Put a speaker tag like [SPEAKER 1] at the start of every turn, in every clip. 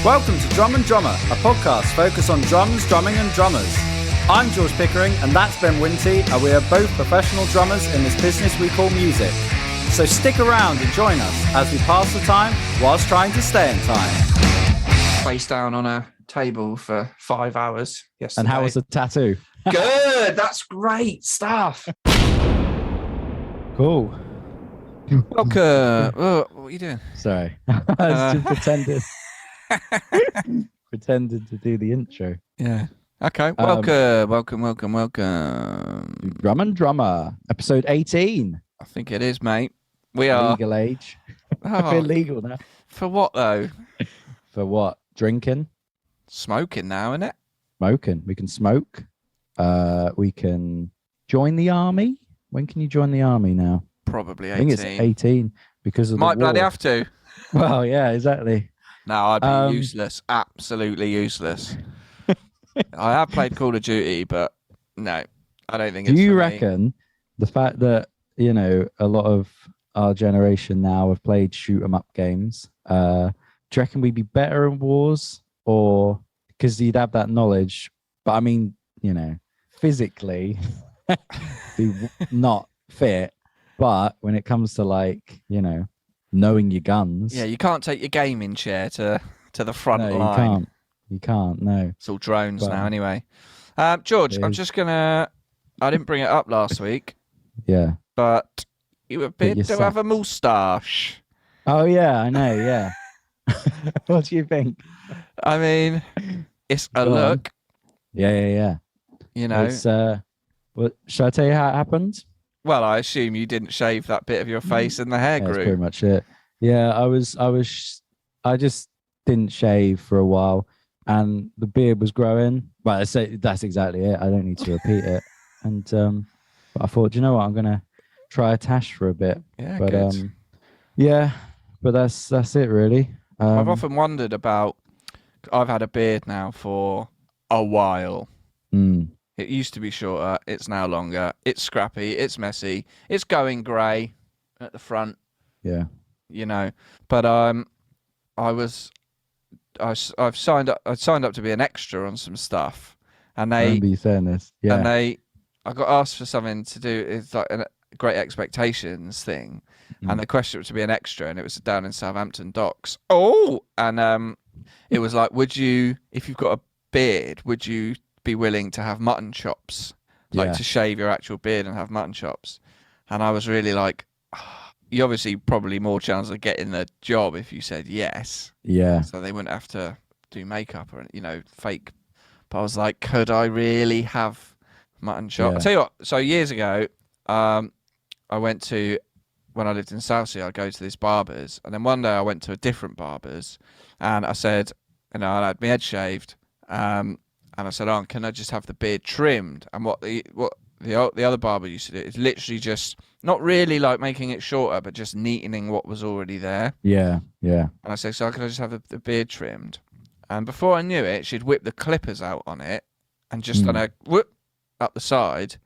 [SPEAKER 1] Welcome to Drum and Drummer, a podcast focused on drums, drumming and drummers. I'm George Pickering and that's Ben Winty, and we are both professional drummers in this business we call music. So stick around and join us as we pass the time whilst trying to stay in time.
[SPEAKER 2] Face down on a table for 5 hours yesterday.
[SPEAKER 3] And how was the tattoo?
[SPEAKER 2] Good, that's great stuff.
[SPEAKER 3] Cool.
[SPEAKER 2] Welcome. Oh, what are you doing?
[SPEAKER 3] Sorry. I was just pretending to do the intro.
[SPEAKER 2] Yeah. Okay. Welcome.
[SPEAKER 3] Drum and Drummer, episode 18.
[SPEAKER 2] I think it is, mate. We are
[SPEAKER 3] legal age.
[SPEAKER 2] Oh,
[SPEAKER 3] We're legal now.
[SPEAKER 2] For what though?
[SPEAKER 3] For what? Drinking?
[SPEAKER 2] Smoking now, isn't it?
[SPEAKER 3] Smoking. We can smoke. We can join the army. When can you join the army now?
[SPEAKER 2] Probably 18.
[SPEAKER 3] I think it's 18 because of
[SPEAKER 2] Might
[SPEAKER 3] the war.
[SPEAKER 2] bloody have to.
[SPEAKER 3] Well, yeah, exactly.
[SPEAKER 2] No, I'd be useless. Absolutely useless. I have played Call of Duty, but no, I don't think it's
[SPEAKER 3] Do you
[SPEAKER 2] for me.
[SPEAKER 3] reckon the fact that, you know, a lot of our generation now have played shoot 'em up games, do you reckon we'd be better in wars? Or because you'd have that knowledge, but I mean, you know, physically be not fit, but when it comes to, like, you know, knowing your guns.
[SPEAKER 2] Yeah, you can't take your gaming chair to the front
[SPEAKER 3] No,
[SPEAKER 2] line.
[SPEAKER 3] you can't, no.
[SPEAKER 2] It's all drones
[SPEAKER 3] But,
[SPEAKER 2] now anyway. George, I'm just I didn't bring it up last week,
[SPEAKER 3] Yeah.
[SPEAKER 2] but you appear
[SPEAKER 3] you
[SPEAKER 2] to have a moustache.
[SPEAKER 3] Oh, yeah, I know, yeah. What do you think?
[SPEAKER 2] I mean, it's a
[SPEAKER 3] Go on.
[SPEAKER 2] look,
[SPEAKER 3] Yeah.
[SPEAKER 2] you know.
[SPEAKER 3] It's, should I tell you how it happened?
[SPEAKER 2] Well, I assume you didn't shave that bit of your face and the hair
[SPEAKER 3] That's
[SPEAKER 2] grew.
[SPEAKER 3] pretty much it. Yeah, I just didn't shave for a while, and the beard was growing. But I say that's exactly it. I don't need to repeat it. And but I thought, you know what, I'm gonna try a tash for a bit.
[SPEAKER 2] Yeah,
[SPEAKER 3] But
[SPEAKER 2] good.
[SPEAKER 3] yeah, but that's it really.
[SPEAKER 2] I've often wondered about. I've had a beard now for a while. It used to be shorter. It's now longer. It's scrappy. It's messy. It's going grey at the front.
[SPEAKER 3] Yeah.
[SPEAKER 2] You know, but I've signed up. I signed up to be an extra on some stuff, and
[SPEAKER 3] I remember you saying this. Yeah.
[SPEAKER 2] and I got asked for something to do. It's like a Great Expectations thing, and the question was to be an extra, and it was down in Southampton Docks. Oh, and it was like, would you, if you've got a beard, would you be willing to have mutton chops, like
[SPEAKER 3] Yeah.
[SPEAKER 2] to shave your actual beard and have mutton chops? And I was really like, you obviously probably more chance of getting the job if you said yes.
[SPEAKER 3] Yeah.
[SPEAKER 2] So they wouldn't have to do makeup or, you know, fake. But I was like, could I really have mutton chop?
[SPEAKER 3] Yeah.
[SPEAKER 2] I'll tell you what, so years ago, I went to, when I lived in Southsea, I'd go to this barber's, and then one day I went to a different barber's, and I said, you know, I had my head shaved, and I said, oh, can I just have the beard trimmed? And what the other barber used to do is literally just, not really like making it shorter, but just neatening what was already there.
[SPEAKER 3] Yeah.
[SPEAKER 2] And I said, so can I just have the beard trimmed? And before I knew it, she'd whip the clippers out on it and just done a whoop up the side,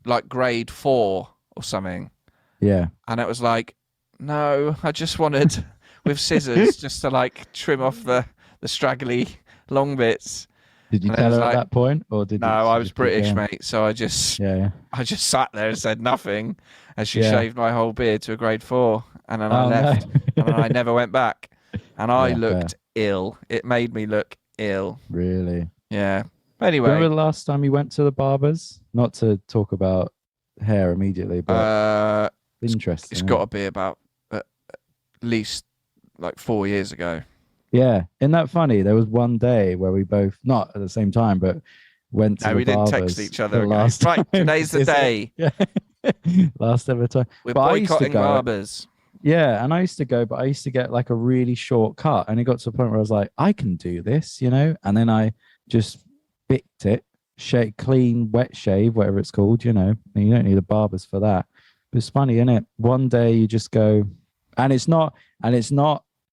[SPEAKER 2] like grade 4 or something.
[SPEAKER 3] Yeah.
[SPEAKER 2] And it was like, no, I just wanted with scissors just to like trim off the straggly long bits.
[SPEAKER 3] Did you
[SPEAKER 2] And it
[SPEAKER 3] tell
[SPEAKER 2] was
[SPEAKER 3] her
[SPEAKER 2] like,
[SPEAKER 3] at that point, or did
[SPEAKER 2] No,
[SPEAKER 3] you
[SPEAKER 2] I was
[SPEAKER 3] just keep
[SPEAKER 2] British,
[SPEAKER 3] going?
[SPEAKER 2] mate. So I just
[SPEAKER 3] Yeah.
[SPEAKER 2] sat there and said nothing as she
[SPEAKER 3] Yeah.
[SPEAKER 2] shaved my whole beard to a grade 4, and then I
[SPEAKER 3] Oh,
[SPEAKER 2] left,
[SPEAKER 3] no.
[SPEAKER 2] and then I never went back, and I
[SPEAKER 3] Yeah,
[SPEAKER 2] looked ill. It made me look ill.
[SPEAKER 3] Really?
[SPEAKER 2] Yeah.
[SPEAKER 3] Remember
[SPEAKER 2] Anyway,
[SPEAKER 3] the last time you went to the barber's? Not to talk about hair immediately, but interesting.
[SPEAKER 2] it's got to be about at least like 4 years ago.
[SPEAKER 3] Yeah. Isn't that funny? There was one day where we both, not at the same time, but went to
[SPEAKER 2] No,
[SPEAKER 3] the
[SPEAKER 2] we didn't
[SPEAKER 3] barber's
[SPEAKER 2] text each other
[SPEAKER 3] the
[SPEAKER 2] and go,
[SPEAKER 3] last
[SPEAKER 2] right,
[SPEAKER 3] time.
[SPEAKER 2] today's the
[SPEAKER 3] Is it?
[SPEAKER 2] day.
[SPEAKER 3] Yeah. Last ever time.
[SPEAKER 2] We're
[SPEAKER 3] But I used to
[SPEAKER 2] boycotting
[SPEAKER 3] go-
[SPEAKER 2] barbers.
[SPEAKER 3] Yeah, and I used to go, but I used to get like a really short cut, and it got to a point where I was like, I can do this, you know. And then I just bicked it, clean, wet shave, whatever it's called, you know. And you don't need a barber's for that. But it's funny, isn't it? One day you just go, and it's not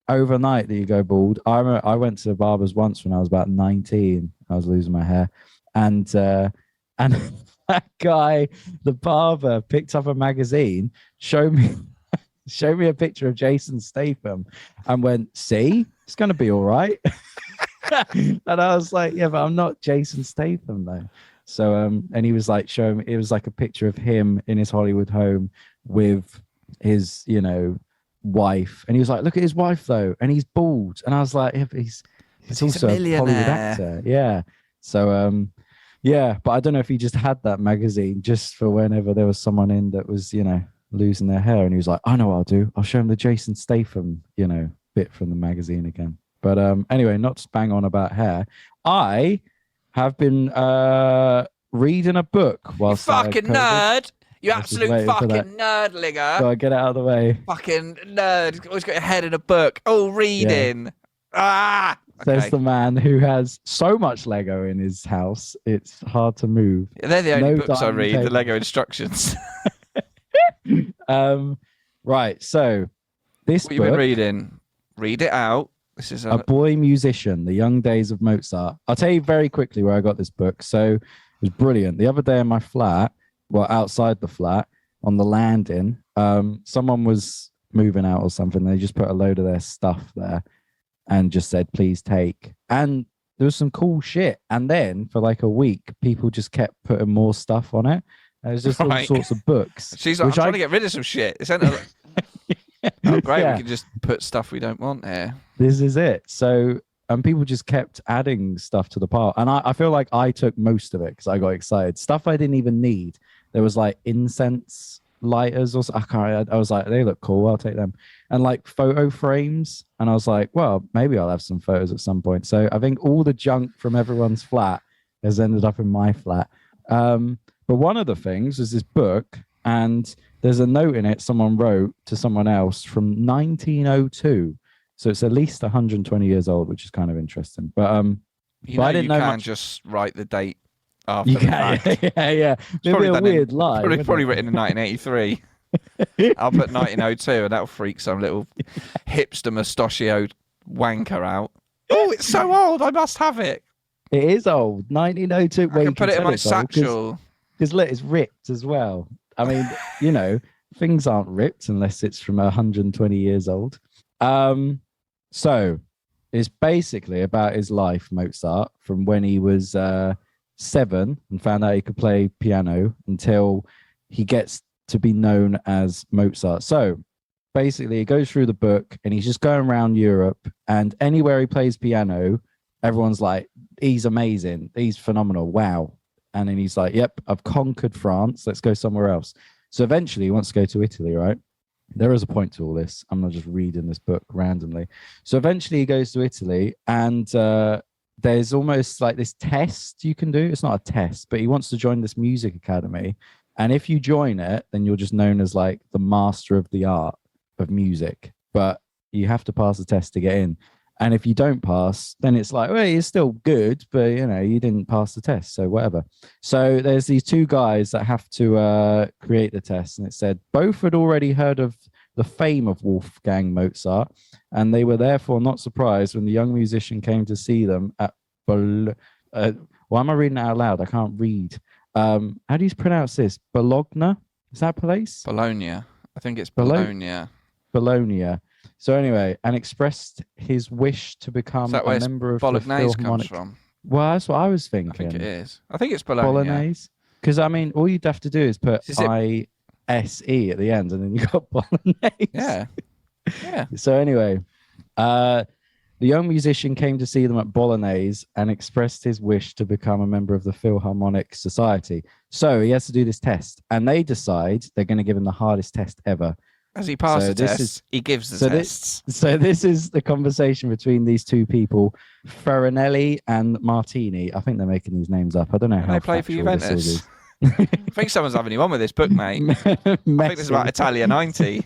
[SPEAKER 3] overnight that you go bald. I remember I went to the barber's once when I was about 19. I was losing my hair, and that guy, the barber, picked up a magazine, showed me showed me a picture of Jason Statham and went, see, it's going to be all right. And I was like, yeah, but I'm not Jason Statham though. So, and he was like showing me, it was like a picture of him in his Hollywood home with his, you know, wife. And he was like, look at his wife though. And he's bald. And I was like, yeah, but he's also a Hollywood actor. Yeah. So, yeah, but I don't know if he just had that magazine just for whenever there was someone in that was, you know, losing their hair. And he was like, I know what I'll do. I'll show him the Jason Statham, you know, bit from the magazine again. But anyway, not to bang on about hair. I have been reading a book whilst
[SPEAKER 2] you fucking nerd. You absolute fucking nerdlinger.
[SPEAKER 3] So I get it out of the way.
[SPEAKER 2] Fucking nerd. Always got your head in a book. Oh, reading. Yeah.
[SPEAKER 3] Says
[SPEAKER 2] Okay.
[SPEAKER 3] the man who has so much Lego in his house, it's hard to move.
[SPEAKER 2] They're the only
[SPEAKER 3] No
[SPEAKER 2] books I read,
[SPEAKER 3] dining
[SPEAKER 2] the Lego instructions.
[SPEAKER 3] Right, so this
[SPEAKER 2] What
[SPEAKER 3] book,
[SPEAKER 2] you been reading? Read it out. This is
[SPEAKER 3] A Boy Musician, The Young Days of Mozart. I'll tell you very quickly where I got this book. So it was brilliant. The other day in my flat, well, outside the flat, on the landing, someone was moving out or something. They just put a load of their stuff there and just said, please take. And there was some cool shit. And then for like a week, people just kept putting more stuff on it. And it was just all sorts of books.
[SPEAKER 2] She's like, I'm trying to get rid of some shit. It's oh, great.
[SPEAKER 3] Yeah.
[SPEAKER 2] We can just put stuff we don't want here.
[SPEAKER 3] This is it. So, and people just kept adding stuff to the pile. And I feel like I took most of it because I got excited. Stuff I didn't even need. There was like incense lighters or I was like, they look cool. I'll take them. And like photo frames. And I was like, well, maybe I'll have some photos at some point. So I think all the junk from everyone's flat has ended up in my flat. But one of the things was this book, and there's a note in it someone wrote to someone else from 1902. So it's at least 120 years old, which is kind of interesting. But
[SPEAKER 2] you know,
[SPEAKER 3] I didn't know
[SPEAKER 2] can
[SPEAKER 3] much.
[SPEAKER 2] Just write the date after
[SPEAKER 3] You
[SPEAKER 2] the
[SPEAKER 3] can,
[SPEAKER 2] fact.
[SPEAKER 3] yeah. It'd be a weird lie.
[SPEAKER 2] Probably written in 1983. I'll put 1902, and that'll freak some little hipster mustachioed wanker out. Oh, it's so old. I must have it.
[SPEAKER 3] It is old. 1902.
[SPEAKER 2] I can put it in my satchel.
[SPEAKER 3] Because look, it's ripped as well. I mean, you know, things aren't ripped unless it's from 120 years old. So it's basically about his life, Mozart, from when he was 7 and found out he could play piano until he gets to be known as Mozart. So basically, he goes through the book and he's just going around Europe, and anywhere he plays piano, everyone's like, he's amazing, he's phenomenal, wow. And then he's like, yep, I've conquered France. Let's go somewhere else. So eventually he wants to go to Italy, right? There is a point to all this. I'm not just reading this book randomly. So eventually he goes to Italy, and there's almost like this test you can do. It's not a test, but he wants to join this music academy. And if you join it, then you're just known as like the master of the art of music. But you have to pass the test to get in. And if you don't pass, then it's like, well, you're still good, but, you know, you didn't pass the test, so whatever. So there's these two guys that have to create the test. And it said both had already heard of the fame of Wolfgang Mozart, and they were therefore not surprised when the young musician came to see them at why am I reading it out loud? I can't read. How do you pronounce this? Bologna? Is that a place?
[SPEAKER 2] Bologna. I think it's Bologna.
[SPEAKER 3] Bologna. So anyway, and expressed his wish to become a member of the
[SPEAKER 2] Bolognese
[SPEAKER 3] Philharmonic.
[SPEAKER 2] comes from.
[SPEAKER 3] Well, that's what I was
[SPEAKER 2] I
[SPEAKER 3] thinking.
[SPEAKER 2] think it is. I think it's Bologna.
[SPEAKER 3] Bolognese. Because I mean, all you'd have to do is put ISE at the end, and then you got Bolognese.
[SPEAKER 2] Yeah. Yeah.
[SPEAKER 3] So anyway, the young musician came to see them at Bolognese and expressed his wish to become a member of the Philharmonic Society. So he has to do this test, and they decide they're going to give him the hardest test ever.
[SPEAKER 2] As he passes the test, he gives the tests.
[SPEAKER 3] So this is the conversation between these two people, Farinelli and Martini. I think they're making these names up. I don't know how
[SPEAKER 2] they play for
[SPEAKER 3] factual this
[SPEAKER 2] Juventus.
[SPEAKER 3] is.
[SPEAKER 2] I think someone's having you on with this book, mate. I think this is about Italia 90.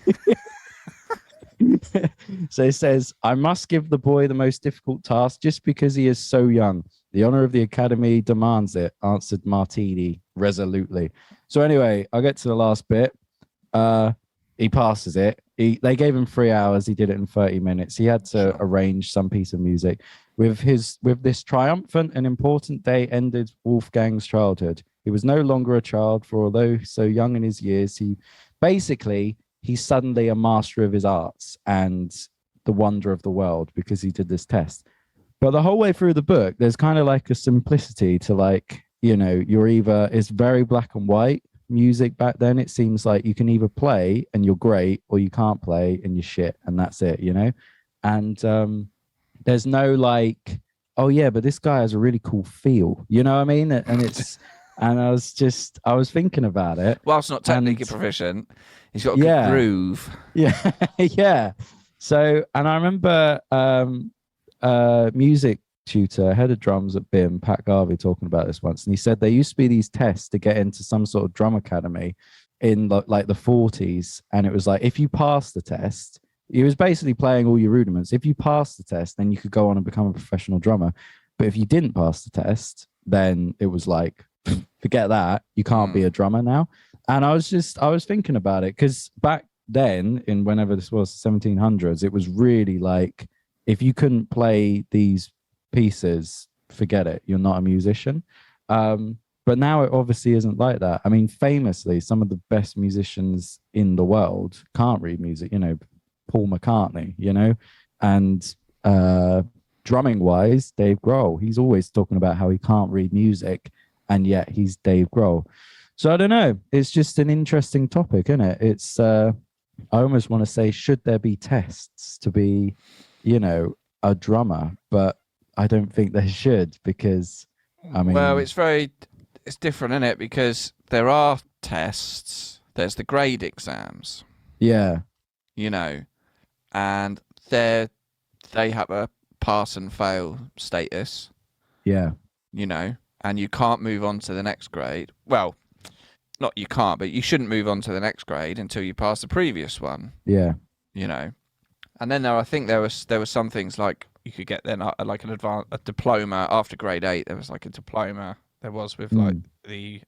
[SPEAKER 3] So it says, I must give the boy the most difficult task just because he is so young. The honor of the academy demands it, answered Martini resolutely. So anyway, I'll get to the last bit. He passes it. They gave him 3 hours. He did it in 30 minutes. He had to arrange some piece of music. With this triumphant and important day ended Wolfgang's childhood. He was no longer a child, for although so young in his years, he basically he's suddenly a master of his arts and the wonder of the world because he did this test. But the whole way through the book, there's kind of like a simplicity to like, you're either, it's very black and white music back then. It seems like you can either play and you're great, or you can't play and you're shit, and that's it, And there's no like, oh yeah, but this guy has a really cool feel, you know what I mean? And it's, and I was thinking about it.
[SPEAKER 2] Whilst not technically proficient, he's got a good groove.
[SPEAKER 3] Yeah, yeah. So, and I remember music tutor, head of drums at BIM, Pat Garvey, talking about this once, and he said there used to be these tests to get into some sort of drum academy in like the 40s, and it was like if you pass the test, he was basically playing all your rudiments. If you pass the test, then you could go on and become a professional drummer. But if you didn't pass the test, then it was like forget that, you can't be a drummer now. And I was thinking about it because back then, in whenever this was 1700s, it was really like if you couldn't play these pieces, forget it, you're not a musician. But now it obviously isn't like that. I mean, famously, some of the best musicians in the world can't read music, Paul McCartney, and drumming wise, Dave Grohl, he's always talking about how he can't read music, and yet he's Dave Grohl. So I don't know, it's just an interesting topic, isn't it? It's I almost want to say, should there be tests to be a drummer? But I don't think they should, because I mean,
[SPEAKER 2] well, it's different, isn't it? Because there are tests, there's the grade exams,
[SPEAKER 3] yeah,
[SPEAKER 2] and they have a pass and fail status,
[SPEAKER 3] yeah,
[SPEAKER 2] and you can't move on to the next grade. Well, not you can't, but you shouldn't move on to the next grade until you pass the previous one.
[SPEAKER 3] Yeah,
[SPEAKER 2] and then I think there were some things like you could get then like a diploma after grade 8. There was like a diploma. There was with like the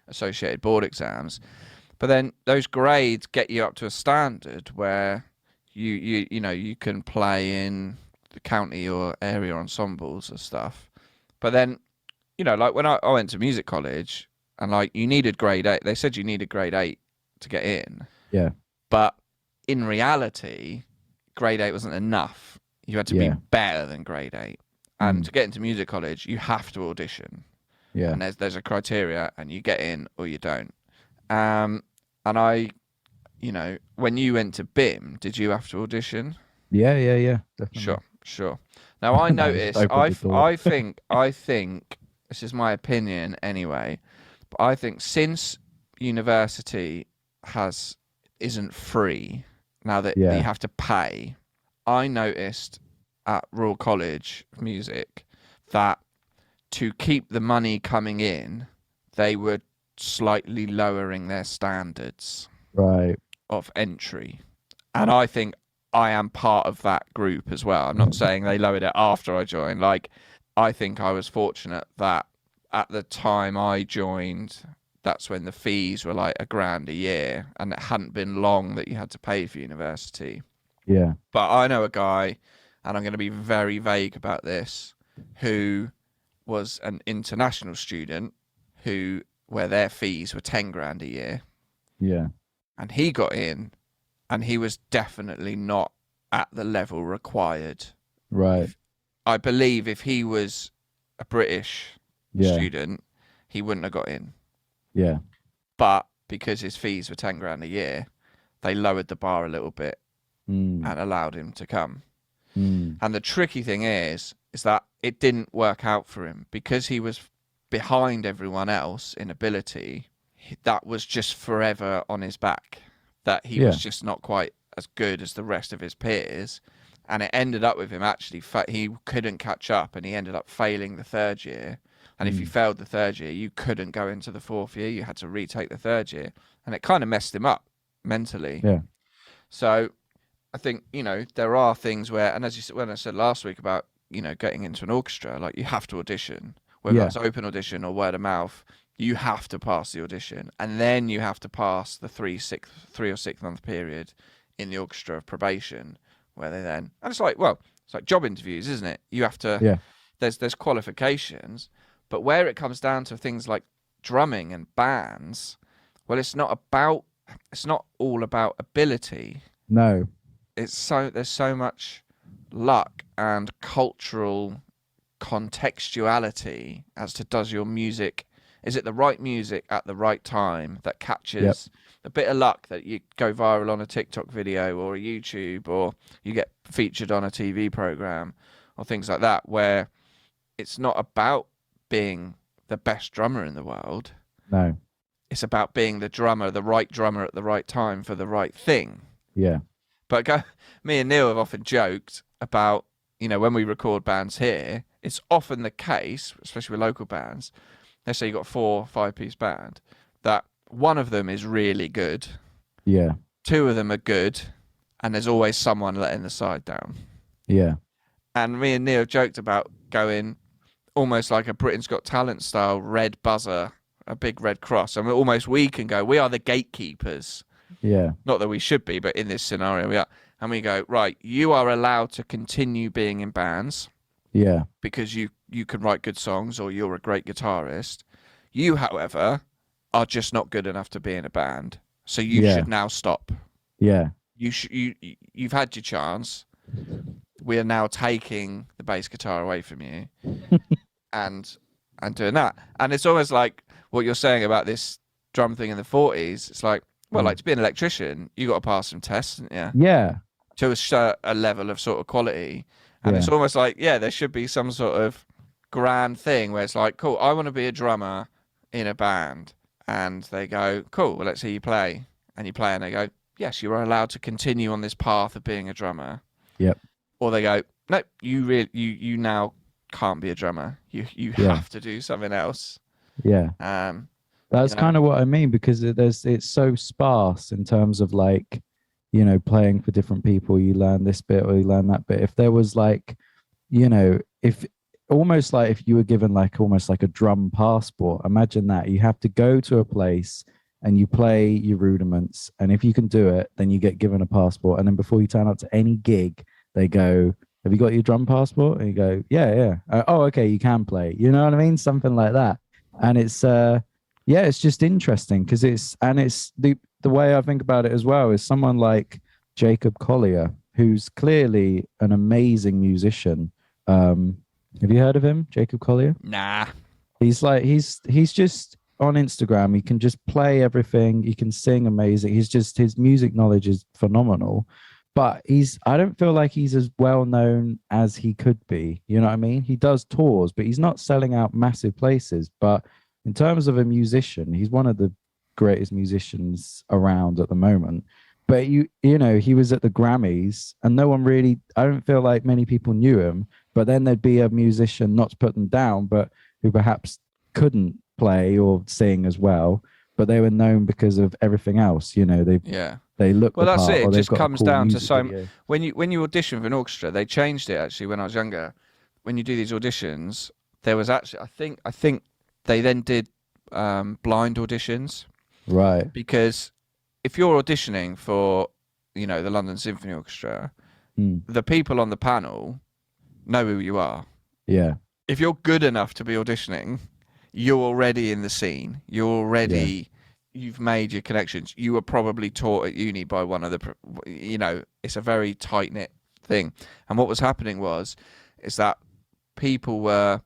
[SPEAKER 2] associated board exams, but then those grades get you up to a standard where you can play in the county or area ensembles and stuff. But then like when I went to music college, and like you needed grade 8. They said you needed grade 8 to get in.
[SPEAKER 3] Yeah.
[SPEAKER 2] But in reality, grade 8 wasn't enough. You had to be better than grade 8. And to get into music college, you have to audition.
[SPEAKER 3] Yeah.
[SPEAKER 2] And there's a criteria, and you get in or you don't. And I, when you went to BIM, did you have to audition?
[SPEAKER 3] Yeah, definitely.
[SPEAKER 2] Sure. Now I noticed, I think this is my opinion anyway, but I think since university isn't free now that you have to pay, I noticed at Royal College of Music that to keep the money coming in, they were slightly lowering their standards of entry. And I think I am part of that group as well. I'm not saying they lowered it after I joined. Like, I think I was fortunate that at the time I joined, that's when the fees were like $1,000 a year, and it hadn't been long that you had to pay for university.
[SPEAKER 3] Yeah.
[SPEAKER 2] But I know a guy, and I'm going to be very vague about this, who was an international student where their fees were $10,000 a year.
[SPEAKER 3] Yeah.
[SPEAKER 2] And he got in, and he was definitely not at the level required.
[SPEAKER 3] Right.
[SPEAKER 2] I believe if he was a British student, he wouldn't have got in.
[SPEAKER 3] Yeah.
[SPEAKER 2] But because his fees were $10,000 a year, they lowered the bar a little bit and allowed him to come. And the tricky thing is that it didn't work out for him because he was behind everyone else in ability. That was just forever on his back, that he was just not quite as good as the rest of his peers. And it ended up with him actually, he couldn't catch up, and he ended up failing the third year. And if you failed the third year, you couldn't go into the fourth year. You had to retake the third year. And it kind of messed him up mentally.
[SPEAKER 3] Yeah.
[SPEAKER 2] So I think, there are things where, and as you said, when I said last week about, getting into an orchestra, like you have to audition, whether it's open audition or word of mouth, you have to pass the audition. And then you have to pass the 3 or 6 month period in the orchestra of probation, where they then, and it's like job interviews, isn't it? You have to, there's qualifications, but where it comes down to things like drumming and bands, well, it's not about it's not all about ability.
[SPEAKER 3] No.
[SPEAKER 2] There's so much luck and cultural contextuality as to is it the right music at the right time that catches a bit of luck that you go viral on a TikTok video or a YouTube, or you get featured on a TV program or things like that, where it's not about being the best drummer in the world.
[SPEAKER 3] No.
[SPEAKER 2] It's about being the right drummer at the right time for the right thing.
[SPEAKER 3] Yeah.
[SPEAKER 2] But me and Neil have often joked about, when we record bands here, it's often the case, especially with local bands, let's say you've got a 4 or 5 piece band, that one of them is really good.
[SPEAKER 3] Yeah.
[SPEAKER 2] 2 of them are good. And there's always someone letting the side down.
[SPEAKER 3] Yeah.
[SPEAKER 2] And me and Neil joked about going almost like a Britain's Got Talent style red buzzer, a big red cross. And we can go, we are the gatekeepers.
[SPEAKER 3] Yeah.
[SPEAKER 2] Not that we should be, but in this scenario we are. And we go, right, you are allowed to continue being in bands.
[SPEAKER 3] Yeah.
[SPEAKER 2] Because you can write good songs or you're a great guitarist. You, however, are just not good enough to be in a band. So you should now stop.
[SPEAKER 3] Yeah.
[SPEAKER 2] You've had your chance. We are now taking the bass guitar away from you and doing that. And it's almost like what you're saying about this drum thing in the 40s. It's like, well, like to be an electrician, you got to pass some tests, haven't you?
[SPEAKER 3] Yeah.
[SPEAKER 2] To a level of sort of quality. And it's almost like, there should be some sort of grand thing where it's like, cool, I want to be a drummer in a band. And they go, cool, well, let's hear you play. And you play and they go, yes, you are allowed to continue on this path of being a drummer.
[SPEAKER 3] Yep.
[SPEAKER 2] Or they go, no, you now can't be a drummer. You have to do something else.
[SPEAKER 3] Yeah. That's kind of what I mean, because it's so sparse in terms of like, playing for different people. You learn this bit or you learn that bit. If there was like, if almost like if you were given like almost like a drum passport, imagine that you have to go to a place and you play your rudiments. And if you can do it, then you get given a passport. And then before you turn up to any gig, they go, have you got your drum passport? And you go, yeah. Oh, okay, you can play. You know what I mean? Something like that. And it's, it's just interesting because it's the way I think about it as well is someone like Jacob Collier, who's clearly an amazing musician. Have you heard of him, Jacob Collier?
[SPEAKER 2] Nah.
[SPEAKER 3] He's just on Instagram. He can just play everything. He can sing amazing. His music knowledge is phenomenal. But I don't feel like he's as well known as he could be. You know what I mean? He does tours, but he's not selling out massive places. But in terms of a musician, he's one of the greatest musicians around at the moment. But he was at the Grammys and no one really, I don't feel like many people knew him. But then there'd be a musician, not to put them down, but who perhaps couldn't play or sing as well, but they were known because of everything else. They look
[SPEAKER 2] well. That's
[SPEAKER 3] part,
[SPEAKER 2] it. It just comes down to
[SPEAKER 3] video.
[SPEAKER 2] when you audition for an orchestra. They changed it actually when I was younger. When you do these auditions, there was actually I think they then did blind auditions,
[SPEAKER 3] right?
[SPEAKER 2] Because if you're auditioning for the London Symphony Orchestra, the people on the panel know who you are.
[SPEAKER 3] Yeah.
[SPEAKER 2] If you're good enough to be auditioning, you're already in the scene. You're already, you've made your connections. You were probably taught at uni by one of the, it's a very tight knit thing. And what was happening is that the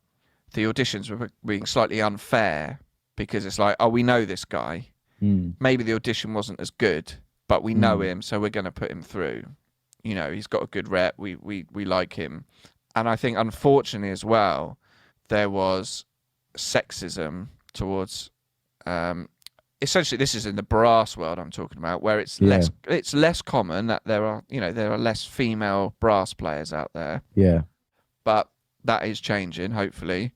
[SPEAKER 2] auditions were being slightly unfair because it's like, oh, we know this guy. Maybe the audition wasn't as good, but we know him, so we're going to put him through. He's got a good rep. We like him. And I think, unfortunately, as well, there was sexism towards. Essentially, this is in the brass world I'm talking about, where it's less common that there are less female brass players out there.
[SPEAKER 3] Yeah.
[SPEAKER 2] But that is changing, hopefully.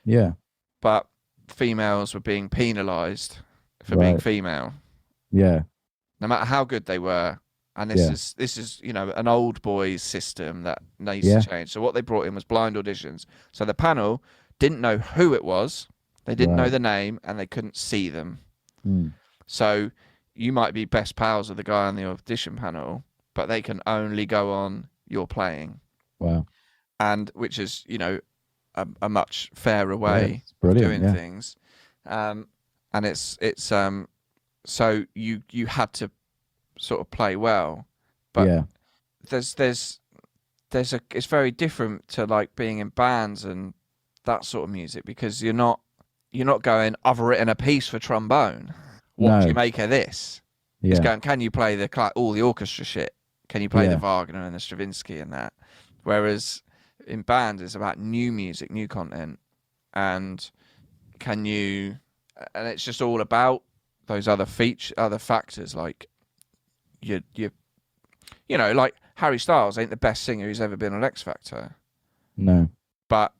[SPEAKER 3] Yeah.
[SPEAKER 2] But females were being penalised for being female.
[SPEAKER 3] Yeah.
[SPEAKER 2] No matter how good they were. And this is an old boys system that needs to change. So what they brought in was blind auditions. So the panel didn't know who it was, they didn't know the name, and they couldn't see them. So you might be best pals with the guy on the audition panel, but they can only go on your playing.
[SPEAKER 3] Wow.
[SPEAKER 2] And which is a much fairer way of doing things. And it's so you had to sort of play well. But
[SPEAKER 3] yeah,
[SPEAKER 2] there's it's very different to like being in bands and that sort of music, because you're not going, I've written a piece for trombone. What do you make of this?
[SPEAKER 3] yeah,
[SPEAKER 2] It's going, can you play all the orchestra shit? Can you play
[SPEAKER 3] Yeah.
[SPEAKER 2] the Wagner and the Stravinsky and that? Whereas in bands, it's about new music, new content, and and it's just all about those other factors, like you know, like Harry Styles ain't the best singer who's ever been on X Factor,
[SPEAKER 3] no,
[SPEAKER 2] but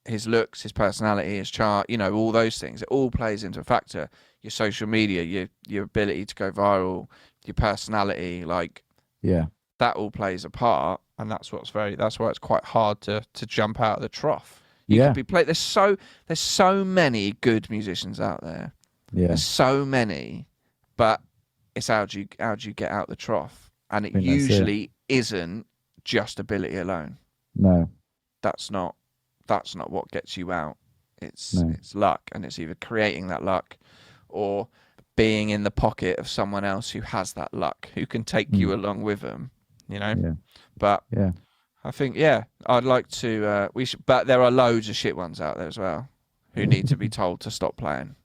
[SPEAKER 2] his looks, his personality, his chart, you know, all those things, it all plays into a factor. Your social media, your ability to go viral, your personality, like
[SPEAKER 3] yeah,
[SPEAKER 2] that all plays a part, and that's why it's quite hard to jump out of the trough. You could be played. There's so many good musicians out there.
[SPEAKER 3] yeah.
[SPEAKER 2] There's so many, but it's how do you get out the trough? And it
[SPEAKER 3] I think that's
[SPEAKER 2] usually isn't just ability alone.
[SPEAKER 3] No,
[SPEAKER 2] That's not what gets you out. It's
[SPEAKER 3] No.
[SPEAKER 2] it's luck, and it's either creating that luck or being in the pocket of someone else who has that luck, who can take you along with them, you know.
[SPEAKER 3] Yeah.
[SPEAKER 2] But
[SPEAKER 3] yeah,
[SPEAKER 2] I think I'd like to but there are loads of shit ones out there as well who need to be told to stop playing.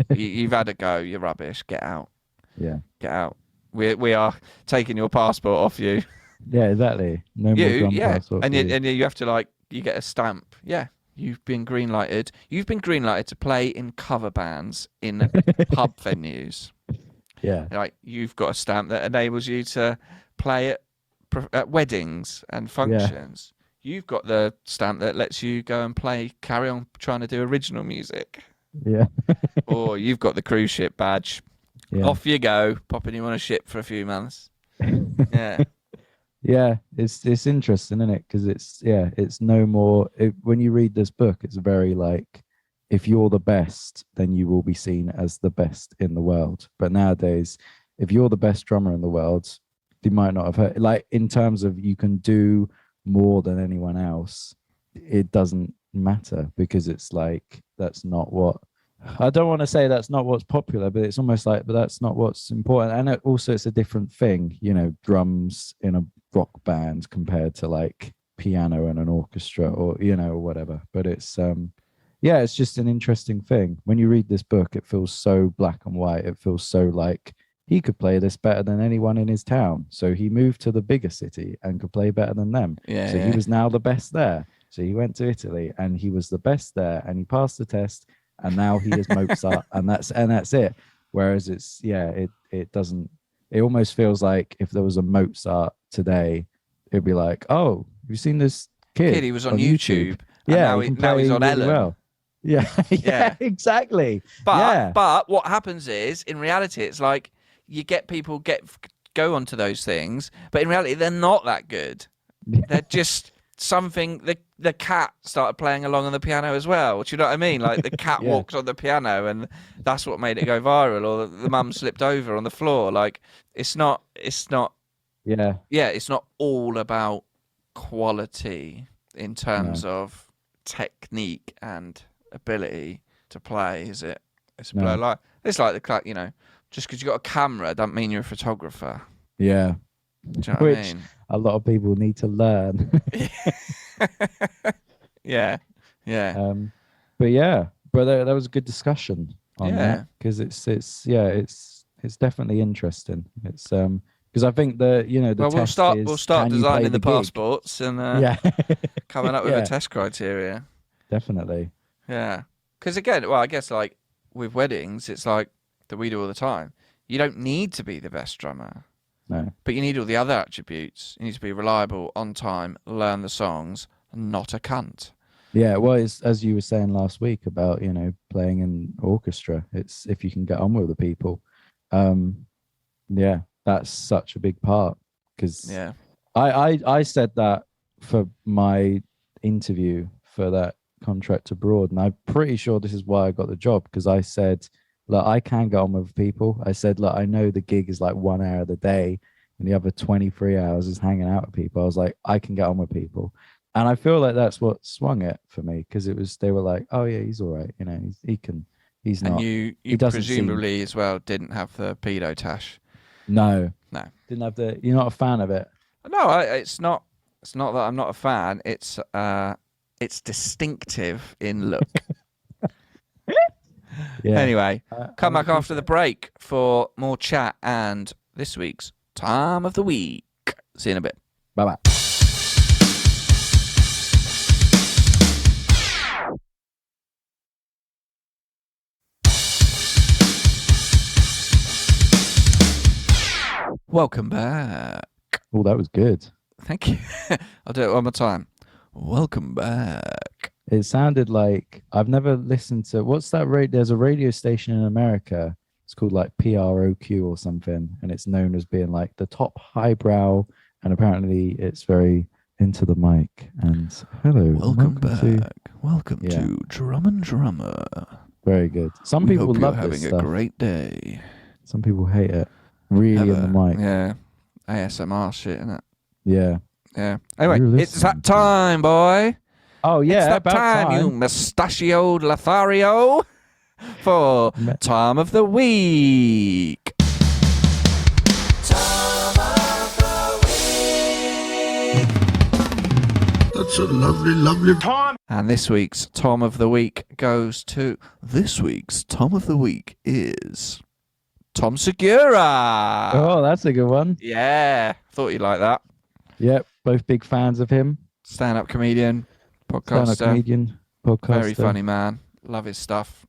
[SPEAKER 2] You've had a go, you're rubbish, get out.
[SPEAKER 3] yeah,
[SPEAKER 2] Get out. We are taking your passport off you.
[SPEAKER 3] yeah. Exactly. No more drum passport
[SPEAKER 2] and
[SPEAKER 3] for you.
[SPEAKER 2] you have to, like, you get a stamp. Yeah, you've been green lighted. You've been green lighted to play in cover bands in pub venues.
[SPEAKER 3] Yeah,
[SPEAKER 2] Like, you've got a stamp that enables you to play at weddings and functions. You've got the stamp that lets you go and carry on trying to do original music.
[SPEAKER 3] yeah,
[SPEAKER 2] Or you've got the cruise ship badge.
[SPEAKER 3] yeah.
[SPEAKER 2] Off you go, popping you on a ship for a few months. Yeah.
[SPEAKER 3] Yeah, it's interesting, isn't it? Because it's no more. When you read this book, it's very like, if you're the best, then you will be seen as the best in the world. But nowadays, if you're the best drummer in the world, you might not have heard. Like, in terms of you can do more than anyone else, it doesn't matter, because it's like, that's not what. I don't want to say that's not what's popular, but it's almost like, but that's not what's important. And also, it's a different thing, you know, drums in a rock band compared to like piano and an orchestra, or, you know, or whatever. But it's it's just an interesting thing. When you read this book, it feels so black and white. It feels so like he could play this better than anyone in his town, so he moved to the bigger city and could play better than them.
[SPEAKER 2] Yeah,
[SPEAKER 3] so he was now the best there. So he went to Italy and he was the best there, and he passed the test, and now he is Mozart, and that's it. Whereas it doesn't. It almost feels like if there was a Mozart today, it'd be like, oh, have you seen this kid?
[SPEAKER 2] He was on YouTube.
[SPEAKER 3] Yeah,
[SPEAKER 2] and now he's on
[SPEAKER 3] really
[SPEAKER 2] Ellen.
[SPEAKER 3] well. Yeah, yeah, exactly.
[SPEAKER 2] But what happens is, in reality, it's like you get people go onto those things, but in reality, they're not that good. They're just something. The cat started playing along on the piano as well. Do you know what I mean? Like, the cat walks on the piano, and that's what made it go viral. Or the mum slipped over on the floor. Like, it's not.
[SPEAKER 3] Yeah.
[SPEAKER 2] It's not all about quality in terms of technique and ability to play, is it? It's like the, you know, just because you got a camera don't mean you're a photographer.
[SPEAKER 3] Yeah.
[SPEAKER 2] Do you know what I mean?
[SPEAKER 3] A lot of people need to learn.
[SPEAKER 2] Yeah.
[SPEAKER 3] But that was a good discussion on that, because it's definely interesting. It's because I think
[SPEAKER 2] we'll start designing the passports and coming up with a test criteria.
[SPEAKER 3] Definitely.
[SPEAKER 2] Yeah, because again, I guess like with weddings, it's like that we do all the time. You don't need to be the best drummer.
[SPEAKER 3] No.
[SPEAKER 2] But you need all the other attributes. You need to be reliable, on time, learn the songs, not a cunt.
[SPEAKER 3] Yeah, well, it's, as you were saying last week about, you know, playing in orchestra, it's if you can get on with the people. That's such a big part, because I said that for my interview for that contract abroad, and I'm pretty sure this is why I got the job, because I said, look, I can get on with people. I said, look, I know the gig is like 1 hour of the day and the other 23 hours is hanging out with people. I was like, I can get on with people. And I feel like that's what swung it for me, because they were like, oh yeah, he's all right. You know, he can He's
[SPEAKER 2] And
[SPEAKER 3] not.
[SPEAKER 2] you
[SPEAKER 3] doesn't seem-
[SPEAKER 2] presumably as well didn't have the pedo tash.
[SPEAKER 3] No.
[SPEAKER 2] No.
[SPEAKER 3] Didn't have the. You're not a fan of it.
[SPEAKER 2] No, it's not. It's not that I'm not a fan. It's distinctive in look.
[SPEAKER 3] Yeah.
[SPEAKER 2] Anyway, come
[SPEAKER 3] I
[SPEAKER 2] back after the break for more chat and this week's Time of the Week. See you in a bit.
[SPEAKER 3] Bye bye.
[SPEAKER 2] Welcome back.
[SPEAKER 3] Oh, that was good.
[SPEAKER 2] Thank you. I'll do it one more time. Welcome back.
[SPEAKER 3] It sounded like I've never listened to what's that there's a radio station in America. It's called like PROQ or something, and it's known as being like the top highbrow, and apparently it's very into the mic. And hello,
[SPEAKER 2] Welcome back.
[SPEAKER 3] to
[SPEAKER 2] Welcome
[SPEAKER 3] Yeah.
[SPEAKER 2] to Drum and Drummer.
[SPEAKER 3] very good. Some
[SPEAKER 2] We
[SPEAKER 3] people
[SPEAKER 2] hope
[SPEAKER 3] love
[SPEAKER 2] you're
[SPEAKER 3] this
[SPEAKER 2] having a
[SPEAKER 3] stuff.
[SPEAKER 2] great day.
[SPEAKER 3] Some people hate it. Really in the mic.
[SPEAKER 2] Yeah. ASMR shit, isn't it?
[SPEAKER 3] Yeah.
[SPEAKER 2] Yeah. Anyway,
[SPEAKER 3] You're
[SPEAKER 2] it's
[SPEAKER 3] listening
[SPEAKER 2] that time, boy.
[SPEAKER 3] Oh yeah,
[SPEAKER 2] it's that
[SPEAKER 3] about
[SPEAKER 2] time, you mustachioed Lothario, for Time of the Week.
[SPEAKER 4] That's a lovely, lovely time.
[SPEAKER 2] And this week's Tom of the Week goes to... This week's Tom of the Week is... Tom Segura.
[SPEAKER 3] Oh, that's a good one.
[SPEAKER 2] Yeah. Thought you'd like that.
[SPEAKER 3] Yep, both big fans of him.
[SPEAKER 2] Stand-up comedian,
[SPEAKER 3] Stand-up
[SPEAKER 2] podcaster.
[SPEAKER 3] comedian, podcaster.
[SPEAKER 2] Very funny man. Love his stuff.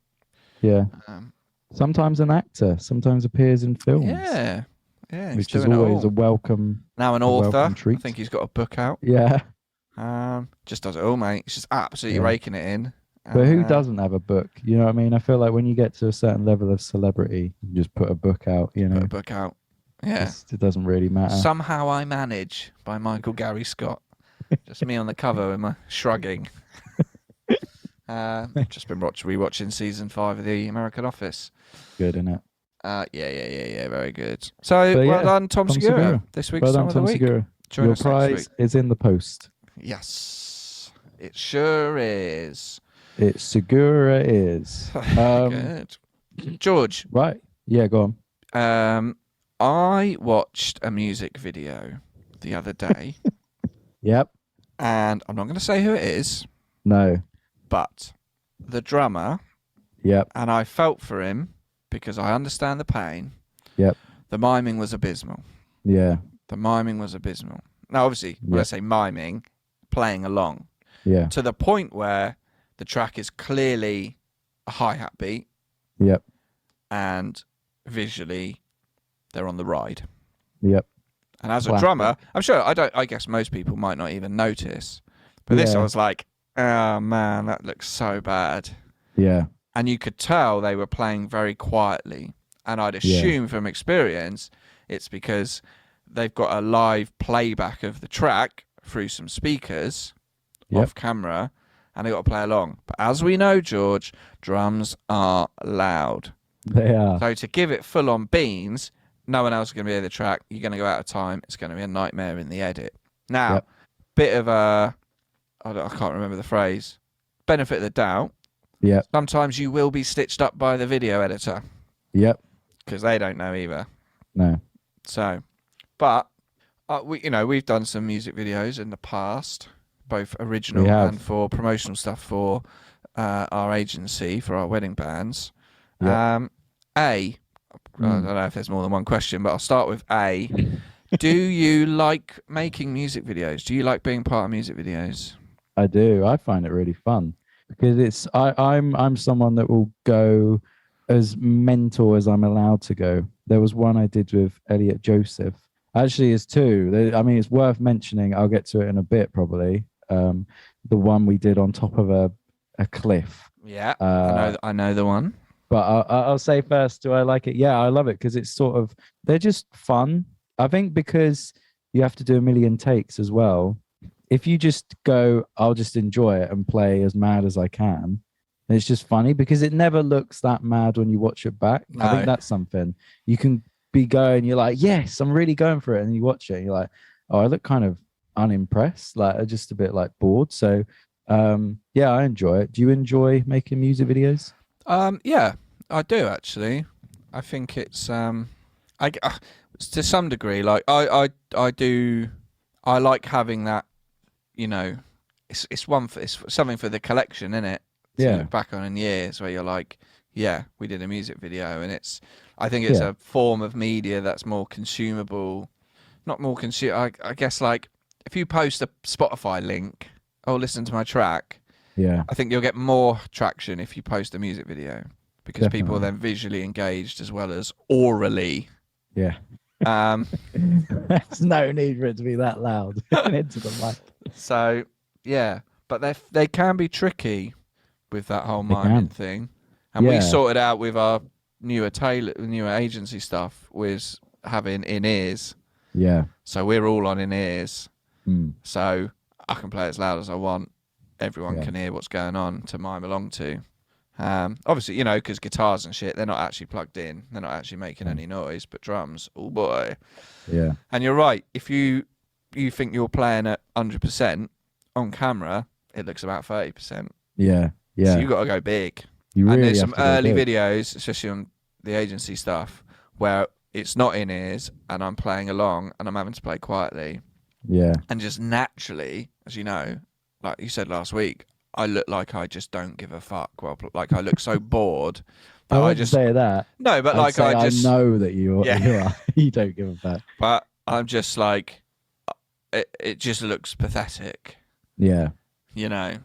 [SPEAKER 3] Yeah.
[SPEAKER 2] Um,
[SPEAKER 3] Sometimes an actor. Sometimes appears in films.
[SPEAKER 2] yeah. Yeah. He's
[SPEAKER 3] Which is
[SPEAKER 2] doing it
[SPEAKER 3] always
[SPEAKER 2] all.
[SPEAKER 3] a welcome.
[SPEAKER 2] Now an
[SPEAKER 3] a
[SPEAKER 2] author.
[SPEAKER 3] welcome
[SPEAKER 2] I
[SPEAKER 3] treat.
[SPEAKER 2] think he's got a book out.
[SPEAKER 3] Yeah.
[SPEAKER 2] Just does it all, mate. He's just absolutely
[SPEAKER 3] Yeah.
[SPEAKER 2] raking it in.
[SPEAKER 3] But who
[SPEAKER 2] Uh,
[SPEAKER 3] doesn't have a book? You know what I mean? I feel like when you get to a certain level of celebrity, you just put a book out, you know.
[SPEAKER 2] Put a book out. Yeah.
[SPEAKER 3] It doesn't really matter.
[SPEAKER 2] Somehow I Manage by Michael Gary Scott. Just me on the cover with my shrugging. Just been rewatching season 5 of The American Office.
[SPEAKER 3] Good, isn't it?
[SPEAKER 2] Yeah. Very good. So,
[SPEAKER 3] But
[SPEAKER 2] well
[SPEAKER 3] yeah,
[SPEAKER 2] done, Tom Segura.
[SPEAKER 3] Segura.
[SPEAKER 2] This week's
[SPEAKER 3] Well
[SPEAKER 2] Tom
[SPEAKER 3] done,
[SPEAKER 2] of the
[SPEAKER 3] Tom
[SPEAKER 2] Week.
[SPEAKER 3] Segura.
[SPEAKER 2] Join
[SPEAKER 3] Your
[SPEAKER 2] us next
[SPEAKER 3] prize
[SPEAKER 2] week.
[SPEAKER 3] is in the post.
[SPEAKER 2] Yes. It sure is.
[SPEAKER 3] It Segura is.
[SPEAKER 2] Good. George,
[SPEAKER 3] Right. Yeah, go on.
[SPEAKER 2] I watched a music video the other day,
[SPEAKER 3] Yep.
[SPEAKER 2] and I'm not going to say who it is,
[SPEAKER 3] No.
[SPEAKER 2] but the drummer,
[SPEAKER 3] Yep.
[SPEAKER 2] and I felt for him because I understand the pain.
[SPEAKER 3] Yep.
[SPEAKER 2] The miming was abysmal.
[SPEAKER 3] Yeah.
[SPEAKER 2] The miming was abysmal. Now, obviously, when I
[SPEAKER 3] Yep.
[SPEAKER 2] say miming, playing along
[SPEAKER 3] Yeah.
[SPEAKER 2] to the point where the track is clearly a hi-hat beat,
[SPEAKER 3] Yep.
[SPEAKER 2] and visually they're on the ride.
[SPEAKER 3] Yep.
[SPEAKER 2] And as a
[SPEAKER 3] Wow.
[SPEAKER 2] drummer, I'm sure I guess most people might not even notice. But this I
[SPEAKER 3] Yeah.
[SPEAKER 2] was like, oh man, that looks so bad.
[SPEAKER 3] Yeah.
[SPEAKER 2] And you could tell they were playing very quietly. And I'd assume from experience it's because they've got a live playback of the track through some speakers off camera, and they got to play along. But as we know, George, drums are loud.
[SPEAKER 3] They are.
[SPEAKER 2] So to give it full on beans, no one else is going to be at the track. You're going to go out of time. It's going to be a nightmare in the edit. Now, bit of a, I can't remember the phrase, benefit of the doubt.
[SPEAKER 3] Yep.
[SPEAKER 2] Sometimes you will be stitched up by the video editor
[SPEAKER 3] Yep.
[SPEAKER 2] because they don't know either.
[SPEAKER 3] No.
[SPEAKER 2] So, but we've done some music videos in the past, both original
[SPEAKER 3] We have.
[SPEAKER 2] and for promotional stuff for our agency for our wedding bands.
[SPEAKER 3] Yep.
[SPEAKER 2] I don't know if there's more than one question, but I'll start with A. Do you like making music videos? Do you like being part of music videos?
[SPEAKER 3] I do. I find it really fun because I'm someone that will go as mental as I'm allowed to go. There was one I did with Elliot Joseph. Actually, it's two. I mean, it's worth mentioning. I'll get to it in a bit, probably. The one we did on top of a cliff.
[SPEAKER 2] Yeah, I know the one.
[SPEAKER 3] But I'll say first, do I like it? Yeah, I love it because it's sort of, they're just fun. I think because you have to do a million takes as well. If you just go, I'll just enjoy it and play as mad as I can. And it's just funny because it never looks that mad when you watch it back.
[SPEAKER 2] No.
[SPEAKER 3] I think that's something. You can be going, you're like, yes, I'm really going for it. And you watch it and you're like, oh, I look kind of unimpressed, like just a bit like bored. So yeah, I enjoy it. Do you enjoy making music videos?
[SPEAKER 2] Yeah, I do actually. I think it's to some degree, like I do. I like having that. You know, it's something for the collection, isn't it? To
[SPEAKER 3] Yeah.
[SPEAKER 2] look back on in years where you're like, yeah, we did a music video, and I think it's a form of media that's more consumable. Not more I guess, like, if you post a Spotify link or listen to my track, I think you'll get more traction if you post a music video, because people are then visually engaged as well as orally.
[SPEAKER 3] Yeah. There's no need for it to be that loud into the mic.
[SPEAKER 2] So yeah, but they can be tricky with that whole miming thing, and we sorted out with our newer agency stuff with having in-ears. Yeah. So we're all on in-ears. So I can play as loud as I want. Everyone can hear what's going on to mime along to. Obviously, you know, because guitars and shit, they're not actually plugged in. They're not actually making any noise. But drums, oh boy. Yeah. And you're right. If you think you're playing at 100% on camera, it looks about 30%. Yeah. Yeah. So you got to go big. And there's some early videos, especially on the agency stuff, where it's not in ears and I'm playing along and I'm having to play quietly. Yeah. And just naturally, as you know, like you said last week, I look like I just don't give a fuck. Well, like I look so bored.
[SPEAKER 3] I wouldn't say that.
[SPEAKER 2] No, but like I
[SPEAKER 3] know that you are. You don't give a fuck.
[SPEAKER 2] But I'm just like, it just looks pathetic.
[SPEAKER 3] Yeah.
[SPEAKER 2] You know.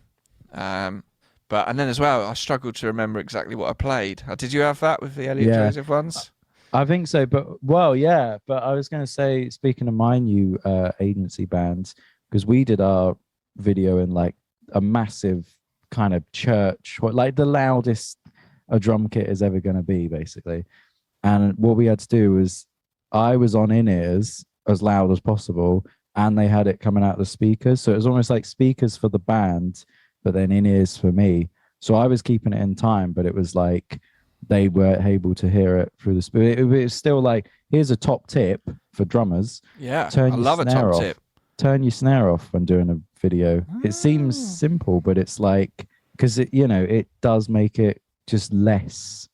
[SPEAKER 2] But and then as well, I struggled to remember exactly what I played. Did you have that with the Elliot Joseph ones?
[SPEAKER 3] I think so, but But I was going to say, speaking of my new agency bands, because we did our video in like a massive kind of church, like the loudest a drum kit is ever going to be, basically. And what we had to do was, I was on in-ears as loud as possible, and they had it coming out of the speakers. So it was almost like speakers for the band, but then in-ears for me. So I was keeping it in time, but it was like they weren't able to hear it through the speaker. It was still like, here's a top tip for drummers.
[SPEAKER 2] Yeah, I love a top tip.
[SPEAKER 3] Turn your snare off when doing a video. It seems simple, but it's like, because it does make it just less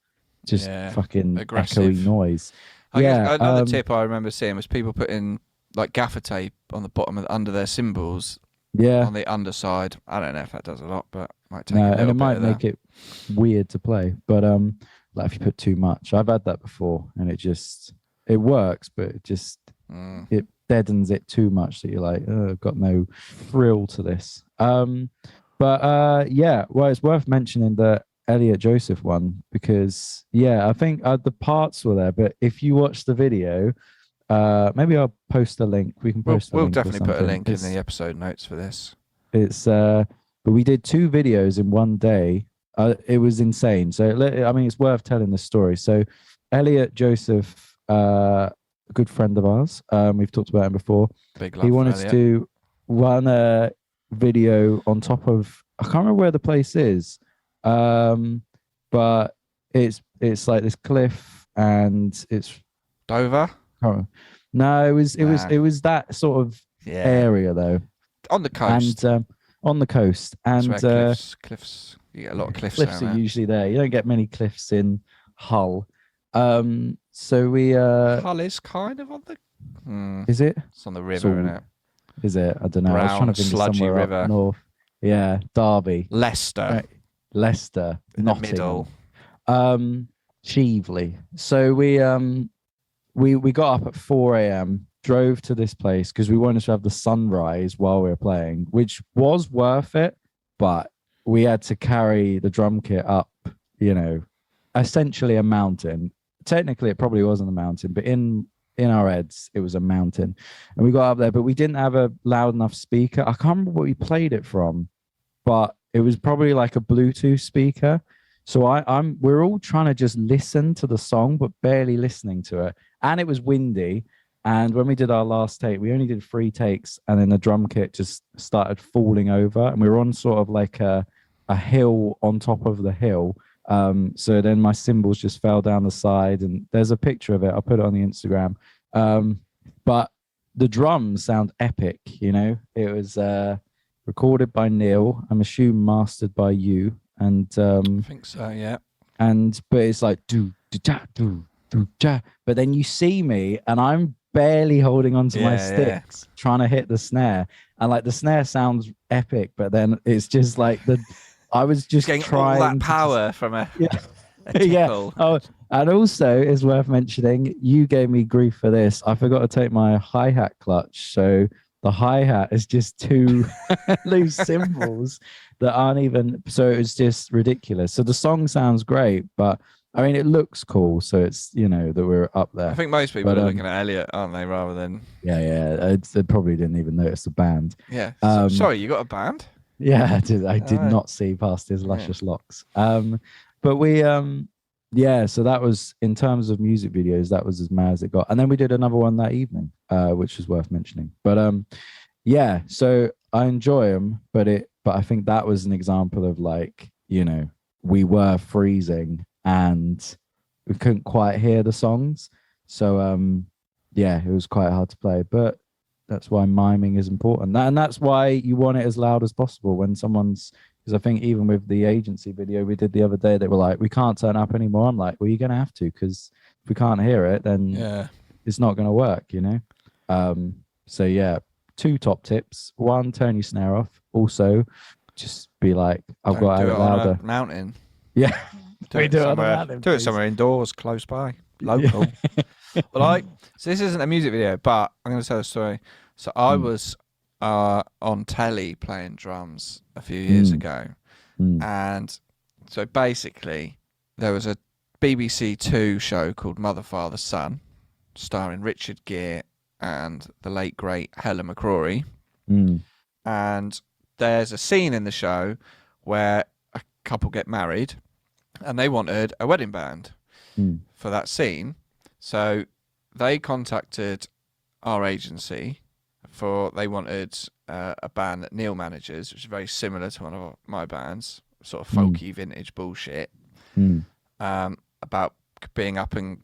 [SPEAKER 3] fucking
[SPEAKER 2] aggressive
[SPEAKER 3] echoey noise.
[SPEAKER 2] I guess another tip I remember seeing was people putting like gaffer tape on the bottom under their cymbals. Yeah. On the underside. I don't know if that does a lot, but might take a little
[SPEAKER 3] and it
[SPEAKER 2] bit
[SPEAKER 3] might
[SPEAKER 2] of
[SPEAKER 3] make it weird to play. But like if you put too much, I've had that before, and it works, but it deadens it too much that you're like, oh, I've got no thrill to this. Well, it's worth mentioning the Elliot Joseph one, because I think the parts were there, but if you watch the video, maybe I'll post a link. We can post.
[SPEAKER 2] We'll definitely put a link in the episode notes for this.
[SPEAKER 3] It's but we did 2 videos in one day. It was insane. So I mean, it's worth telling the story. So Elliot Joseph, a good friend of ours, we've talked about him before.
[SPEAKER 2] Big love.
[SPEAKER 3] He wanted to do one video on top of, I can't remember where the place is, but it's like this cliff, and it's
[SPEAKER 2] Dover.
[SPEAKER 3] No, it was that sort of area though,
[SPEAKER 2] on the coast.
[SPEAKER 3] And on the coast, and
[SPEAKER 2] cliffs. You get a lot of cliffs.
[SPEAKER 3] Cliffs are usually there. You don't get many cliffs in Hull. So we
[SPEAKER 2] Hull is kind of on the.
[SPEAKER 3] Is it?
[SPEAKER 2] It's on the river, isn't it?
[SPEAKER 3] Is it? I don't know.
[SPEAKER 2] Brown,
[SPEAKER 3] I was trying to think
[SPEAKER 2] sludgy
[SPEAKER 3] somewhere
[SPEAKER 2] river.
[SPEAKER 3] Up north. Yeah, Derby,
[SPEAKER 2] Leicester,
[SPEAKER 3] right. Leicester,
[SPEAKER 2] in
[SPEAKER 3] Nottingham.
[SPEAKER 2] the middle.
[SPEAKER 3] Cheveley. So we got up at 4 a.m. drove to this place because we wanted to have the sunrise while we were playing, which was worth it, but we had to carry the drum kit up, essentially a mountain. Technically, it probably wasn't a mountain, but in our heads, it was a mountain. And we got up there, but we didn't have a loud enough speaker. I can't remember what we played it from, but it was probably like a Bluetooth speaker. So we're all trying to just listen to the song, but barely listening to it. And it was windy. And when we did our last take, we only did 3 takes, and then the drum kit just started falling over, and we were on sort of like a hill on top of the hill. So then my cymbals just fell down the side, and there's a picture of it. I'll put it on the Instagram. But the drums sound epic, It was recorded by Neil. I'm assuming mastered by you. And
[SPEAKER 2] I think so, yeah.
[SPEAKER 3] but it's like do da do da. But then you see me, and I'm barely holding onto my sticks, trying to hit the snare, and like the snare sounds epic, but then it's just like I was just
[SPEAKER 2] getting
[SPEAKER 3] trying
[SPEAKER 2] all that power from a tickle.
[SPEAKER 3] yeah. Oh, and also it's worth mentioning, you gave me grief for this. I forgot to take my hi-hat clutch, so the hi-hat is just two loose cymbals that aren't even, so it's just ridiculous. So the song sounds great, but I mean it looks cool, so it's, you know, that we're up there.
[SPEAKER 2] I think most people are looking at Elliot, aren't they, rather than
[SPEAKER 3] they probably didn't even notice the band.
[SPEAKER 2] Sorry, you got a band?
[SPEAKER 3] Yeah, I did not see past his luscious locks. But we so that was, in terms of music videos, that was as mad as it got. And then we did another one that evening, which is worth mentioning. But so I enjoy them, but I think that was an example of, like, you know, we were freezing and we couldn't quite hear the songs. So it was quite hard to play, but that's why miming is important. And that's why you want it as loud as possible when someone's, because I think even with the agency video we did the other day, they were like, we can't turn up anymore. I'm like, well, you're going to have to, because if we can't hear it, then it's not going to work, you know? Two top tips. One, turn your snare off. Also, just be like, I've got to have it louder.
[SPEAKER 2] On a mountain.
[SPEAKER 3] Yeah.
[SPEAKER 2] Do it somewhere indoors, close by, local. But so this isn't a music video, but I'm going to tell a story. So I was on telly playing drums a few years ago, and so basically there was a BBC Two show called Mother, Father, Son, starring Richard Gere and the late great Helen McCrory. And there's a scene in the show where a couple get married, and they wanted a wedding band for that scene. So they contacted our agency they wanted a band that Neil manages, which is very similar to one of my bands, sort of folky vintage bullshit, about being up and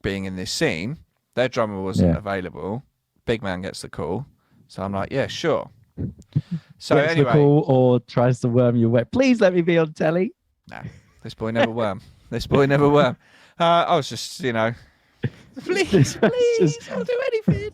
[SPEAKER 2] being in this scene. Their drummer wasn't available. Big man gets the call. So I'm like, yeah, sure. So
[SPEAKER 3] gets
[SPEAKER 2] anyway,
[SPEAKER 3] the call or tries to worm you away. Please let me be on telly.
[SPEAKER 2] Nah, this boy never worm. This boy never worm. I was just, you know, please, I'll do anything.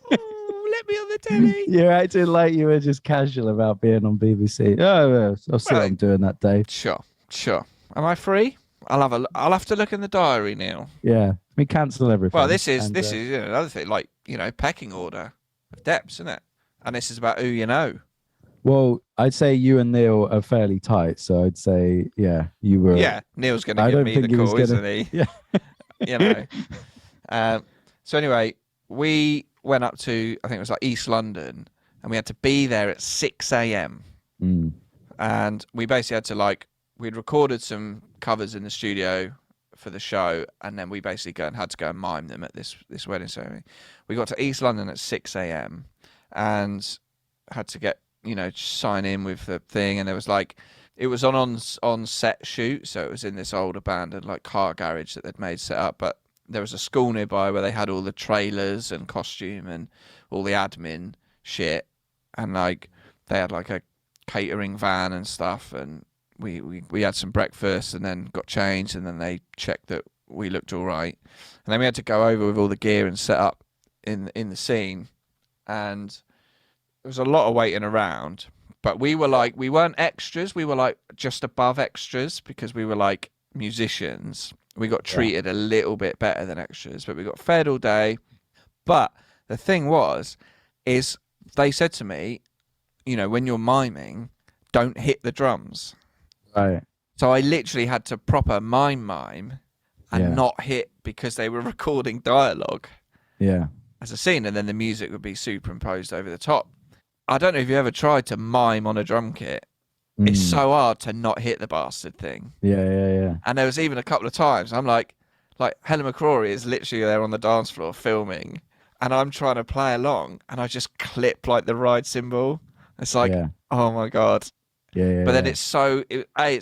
[SPEAKER 2] Oh, let me on the telly.
[SPEAKER 3] You're acting like you were just casual about being on BBC. Oh, I'll see what I'm doing that day.
[SPEAKER 2] Sure. Am I free? I'll have to look in the diary, Neil.
[SPEAKER 3] Yeah, we cancel everything.
[SPEAKER 2] Well, this is you know, another thing, like, you know, pecking order of depths, isn't it? And this is about who you know.
[SPEAKER 3] Well, I'd say you and Neil are fairly tight, so I'd say, you were.
[SPEAKER 2] Yeah, Neil's going to give me the call, isn't he?
[SPEAKER 3] Yeah.
[SPEAKER 2] You know. So anyway, we went up to, I think it was like East London, and we had to be there at 6 a.m. And we basically had to, we'd recorded some covers in the studio for the show, and then we basically had to go and mime them at this wedding ceremony. We got to East London at 6 a.m. and had to get, you know, sign in with the thing, and there was it was on set shoot, so it was in this old abandoned car garage that they'd made set up, but there was a school nearby where they had all the trailers and costume and all the admin shit, and they had a catering van and stuff, and we had some breakfast and then got changed, and then they checked that we looked all right, and then we had to go over with all the gear and set up in the scene, and there was a lot of waiting around, but we weren't extras, we were just above extras, because we were musicians. We got treated a little bit better than extras, but we got fed all day. But the thing is they said to me, you know, when you're miming, don't hit the drums.
[SPEAKER 3] Right.
[SPEAKER 2] So I literally had to proper mime and not hit, because they were recording dialogue as a scene, and then the music would be superimposed over the top. I don't know if you ever tried to mime on a drum kit. It's so hard to not hit the bastard thing. Yeah. And there was even a couple of times I'm like Helen McCrory is literally there on the dance floor filming, and I'm trying to play along, and I just clip the ride cymbal. It's oh my God. Yeah. But then it's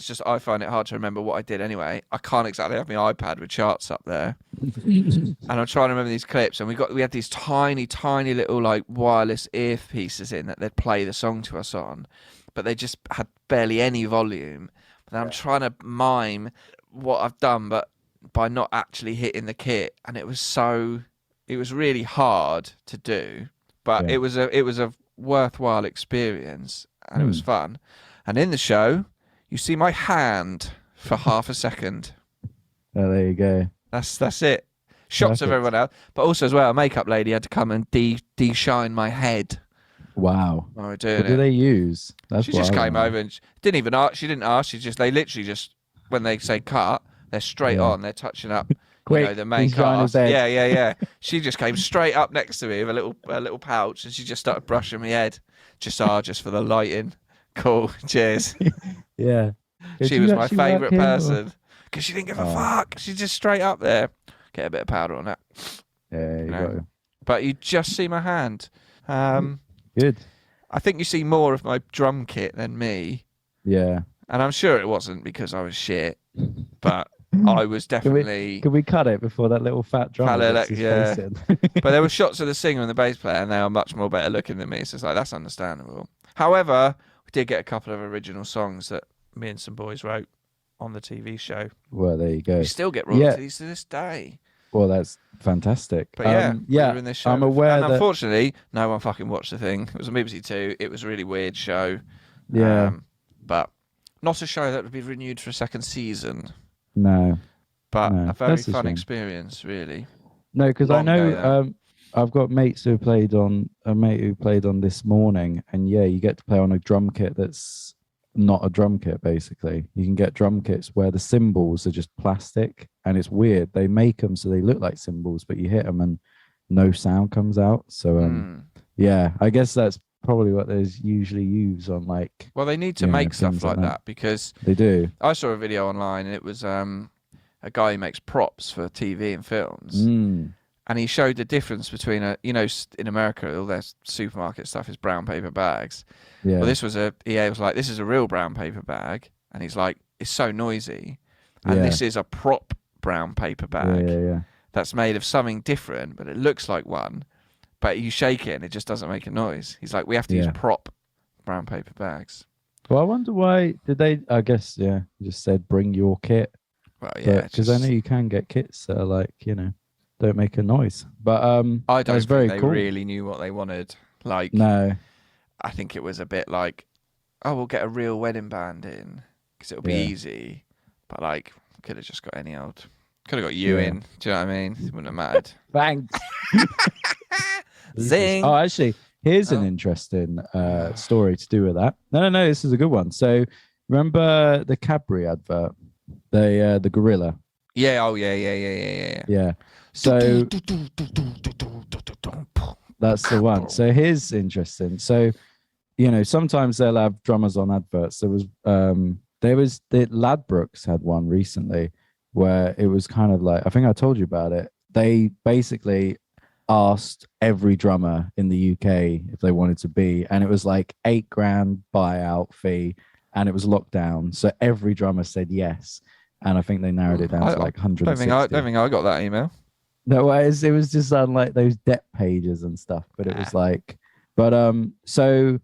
[SPEAKER 2] just, I find it hard to remember what I did anyway. I can't exactly have my iPad with charts up there. And I'm trying to remember these clips, and we had these tiny little wireless earpieces in that they'd play the song to us on, but they just had barely any volume. And I'm trying to mime what I've done, but by not actually hitting the kit, and it was really hard to do, but
[SPEAKER 3] Yeah.
[SPEAKER 2] it was a worthwhile experience, and it was fun. And in the show, you see my hand for half a second.
[SPEAKER 3] Oh, there you go.
[SPEAKER 2] That's it. Shots of
[SPEAKER 3] Perfect.
[SPEAKER 2] everyone else, but also as well, a makeup lady had to come and de-shine my head
[SPEAKER 3] Wow.
[SPEAKER 2] while we were doing
[SPEAKER 3] What do
[SPEAKER 2] it.
[SPEAKER 3] they use? That's
[SPEAKER 2] She
[SPEAKER 3] what
[SPEAKER 2] just
[SPEAKER 3] I
[SPEAKER 2] came
[SPEAKER 3] wanna
[SPEAKER 2] over and didn't even ask. She didn't ask. They literally just, when they say cut, they're straight
[SPEAKER 3] Yeah.
[SPEAKER 2] on. They're touching up,
[SPEAKER 3] Quick,
[SPEAKER 2] the main
[SPEAKER 3] de-shine his
[SPEAKER 2] cast.
[SPEAKER 3] head.
[SPEAKER 2] Yeah. She just came straight up next to me with a little pouch, and she just started brushing my head. Just for the lighting. Cool. Cheers.
[SPEAKER 3] Yeah. Did
[SPEAKER 2] She
[SPEAKER 3] you
[SPEAKER 2] was my
[SPEAKER 3] actually work
[SPEAKER 2] favourite
[SPEAKER 3] here, or-
[SPEAKER 2] person because she didn't give a fuck. She's just straight up there. Get a bit of powder on that.
[SPEAKER 3] Yeah, you got it.
[SPEAKER 2] But you just see my hand.
[SPEAKER 3] Good.
[SPEAKER 2] I think you see more of my drum kit than me.
[SPEAKER 3] Yeah.
[SPEAKER 2] And I'm sure it wasn't because I was shit, but I was definitely.
[SPEAKER 3] Could we cut it before that little fat drummer gets his face in?
[SPEAKER 2] But there were shots of the singer and the bass player, and they are much more better looking than me. So it's like, that's understandable. However, we did get a couple of original songs that me and some boys wrote on the TV show.
[SPEAKER 3] Well, there you go.
[SPEAKER 2] We still get royalties to this day.
[SPEAKER 3] Well, that's fantastic.
[SPEAKER 2] But yeah, we were in this show.
[SPEAKER 3] I'm aware
[SPEAKER 2] and
[SPEAKER 3] that.
[SPEAKER 2] unfortunately, no one fucking watched the thing. It was a BBC Two. It was a really weird show.
[SPEAKER 3] Yeah.
[SPEAKER 2] But not a show that would be renewed for a second season.
[SPEAKER 3] No.
[SPEAKER 2] But
[SPEAKER 3] No,
[SPEAKER 2] a very
[SPEAKER 3] that's a
[SPEAKER 2] fun
[SPEAKER 3] shame.
[SPEAKER 2] experience, really.
[SPEAKER 3] No, because I
[SPEAKER 2] Long day,
[SPEAKER 3] know I've got mates who played on This Morning, and yeah, you get to play on a drum kit that's not a drum kit. Basically, you can get drum kits where the cymbals are just plastic, and it's weird. They make them so they look like cymbals, but you hit them and no sound comes out. So yeah, I guess that's probably what they usually use on like.
[SPEAKER 2] Well, they need to make stuff like that because
[SPEAKER 3] they do.
[SPEAKER 2] I saw a video online, and it was a guy who makes props for TV and films. And he showed the difference between in America, all their supermarket stuff is brown paper bags.
[SPEAKER 3] Yeah.
[SPEAKER 2] Well, this was EA was like, this is a real brown paper bag. And he's like, it's so noisy. And this is a prop brown paper bag that's made of something different, but it looks like one. But you shake it and it just doesn't make a noise. He's like, we have to use prop brown paper bags.
[SPEAKER 3] Well, I wonder why did they? I guess just said bring your kit.
[SPEAKER 2] Well, yeah,
[SPEAKER 3] because I know you can get kits that are like don't make a noise. But
[SPEAKER 2] I don't think
[SPEAKER 3] very
[SPEAKER 2] they
[SPEAKER 3] cool.
[SPEAKER 2] really knew what they wanted. Like,
[SPEAKER 3] no,
[SPEAKER 2] I think it was a bit like, oh, we'll get a real wedding band in because it'll be easy. But like, could have just got any old. Could have got you in. Do you know what I mean? It wouldn't have mattered.
[SPEAKER 3] thanks.
[SPEAKER 2] Zing.
[SPEAKER 3] Oh, actually, here's an interesting story to do with that. No, this is a good one. So, remember the Cadbury advert, the gorilla.
[SPEAKER 2] Yeah. Oh, yeah.
[SPEAKER 3] Yeah. So that's the one. So here's interesting. So, sometimes they'll have drummers on adverts. There was the Ladbrokes had one recently where it was kind of like, I think I told you about it. They basically asked every drummer in the UK if they wanted to be, and it was like $8,000 buyout fee, and it was locked down. So every drummer said yes. And I think they narrowed it down to like 160.
[SPEAKER 2] I don't think I got that email.
[SPEAKER 3] No, it was just on like those debt pages and stuff. But it was like, so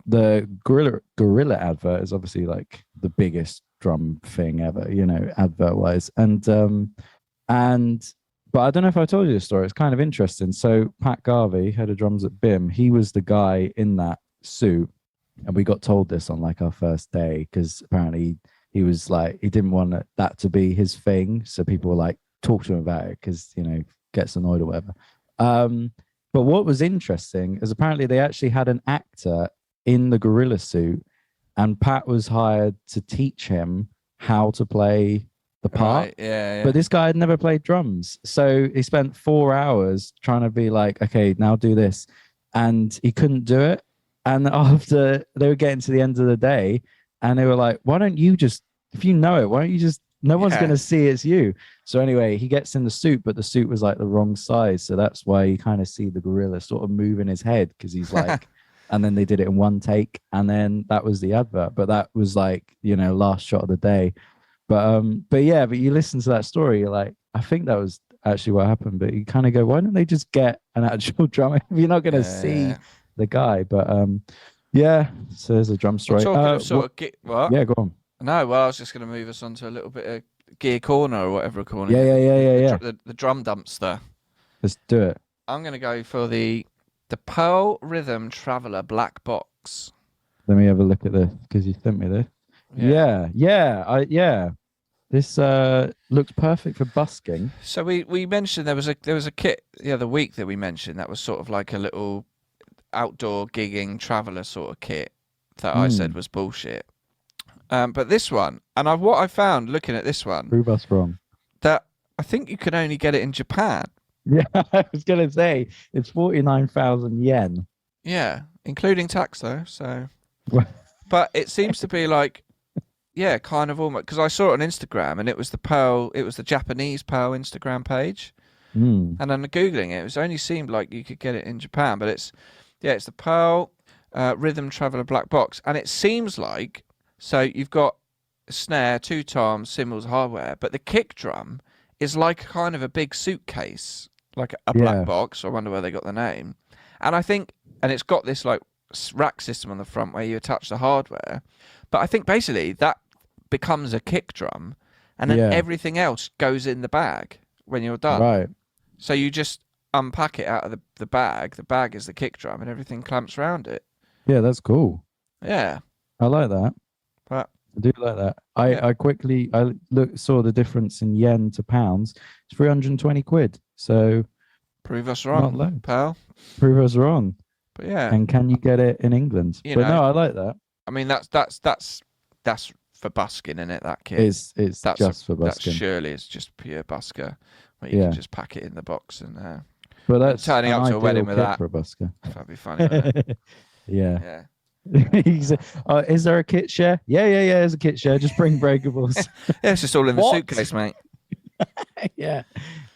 [SPEAKER 3] the gorilla advert is obviously like the biggest drum thing ever, advert wise. But I don't know if I told you this story. It's kind of interesting. So Pat Garvey, head of drums at BIM, he was the guy in that suit, and we got told this on like our first day because apparently he was like, he didn't want that to be his thing. So people were like, talk to him about it because, gets annoyed or whatever. But what was interesting is apparently they actually had an actor in the gorilla suit, and Pat was hired to teach him how to play the part.
[SPEAKER 2] Right, yeah.
[SPEAKER 3] But this guy had never played drums. So he spent 4 hours trying to be like, okay, now do this. And he couldn't do it. And after they were getting to the end of the day, and they were like, why don't you just, if you know it, why don't you just, no one's going to see it's you. So anyway, he gets in the suit, but the suit was like the wrong size. So that's why you kind of see the gorilla sort of move in his head because he's like, and then they did it in one take. And then that was the advert. But that was like, last shot of the day. But you listen to that story, you're like, I think that was actually what happened. But you kind of go, why don't they just get an actual drummer if you're not going to see the guy? But so there's a drum story.
[SPEAKER 2] Talking of what?
[SPEAKER 3] Yeah, go on.
[SPEAKER 2] No, well, I was just going to move us on to a little bit of Gear Corner or whatever we're calling
[SPEAKER 3] Yeah,
[SPEAKER 2] it.
[SPEAKER 3] yeah.
[SPEAKER 2] The drum dumpster.
[SPEAKER 3] Let's do it.
[SPEAKER 2] I'm going to go for the Pearl Rhythm Traveller Black Box.
[SPEAKER 3] Let me have a look at this because you sent me this. Yeah. This looks perfect for busking.
[SPEAKER 2] So we mentioned there was a kit the other week that we mentioned that was sort of like a little outdoor gigging traveller sort of kit that I said was bullshit. But this one, and what I found looking at this one,
[SPEAKER 3] Prove us wrong.
[SPEAKER 2] that I think you can only get it in Japan.
[SPEAKER 3] Yeah, I was gonna say it's 49,000 yen.
[SPEAKER 2] Yeah, including tax though. So,
[SPEAKER 3] Well-
[SPEAKER 2] but it seems to be like, yeah, kind of almost, because I saw it on Instagram and it was the Japanese Pearl Instagram page, and then googling it, it only seemed like you could get it in Japan, but it's the Pearl Rhythm Traveller Black Box, and it seems like, so you've got a snare, 2 toms, cymbals, hardware, but the kick drum is like kind of a big suitcase, like a black box. I wonder where they got the name. And I think, and it's got this like rack system on the front where you attach the hardware. But I think basically that becomes a kick drum, and then everything else goes in the bag when you're done.
[SPEAKER 3] Right.
[SPEAKER 2] So you just unpack it out of the bag. The bag is the kick drum, and everything clamps around it.
[SPEAKER 3] Yeah, that's cool.
[SPEAKER 2] Yeah.
[SPEAKER 3] I like that.
[SPEAKER 2] But
[SPEAKER 3] I do like that. I quickly saw the difference in yen to pounds. It's 320 quid. So
[SPEAKER 2] prove us
[SPEAKER 3] not low.
[SPEAKER 2] wrong, pal.
[SPEAKER 3] Prove us wrong.
[SPEAKER 2] But yeah.
[SPEAKER 3] And can you get it in England?
[SPEAKER 2] You
[SPEAKER 3] But
[SPEAKER 2] know,
[SPEAKER 3] no, I like that.
[SPEAKER 2] I mean, that's for busking, isn't it? That kit.
[SPEAKER 3] It's
[SPEAKER 2] That's
[SPEAKER 3] just for busking.
[SPEAKER 2] That surely is just pure busker, where you can just pack it in the box and.
[SPEAKER 3] But that's
[SPEAKER 2] turning up to a wedding
[SPEAKER 3] ideal
[SPEAKER 2] with
[SPEAKER 3] kit
[SPEAKER 2] that.
[SPEAKER 3] for a busker.
[SPEAKER 2] That'd be funny. Wouldn't it?
[SPEAKER 3] Yeah.
[SPEAKER 2] Yeah.
[SPEAKER 3] Is there a kit share? Yeah. There's a kit share. Just bring breakables.
[SPEAKER 2] Yeah, it's just all in the suitcase, mate.
[SPEAKER 3] Yeah,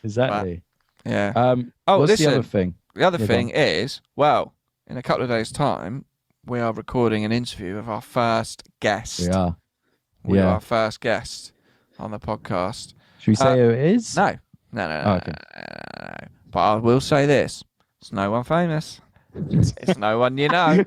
[SPEAKER 3] exactly.
[SPEAKER 2] Yeah.
[SPEAKER 3] What's
[SPEAKER 2] listen,
[SPEAKER 3] the other thing?
[SPEAKER 2] The other
[SPEAKER 3] Yeah,
[SPEAKER 2] thing is, well, in a couple of days' time, we are recording an interview of our first guest.
[SPEAKER 3] We are.
[SPEAKER 2] We are our first guest on the podcast.
[SPEAKER 3] Should we say who it is?
[SPEAKER 2] No.
[SPEAKER 3] Oh, okay.
[SPEAKER 2] No. But I will say this: it's no one famous. It's no one you know.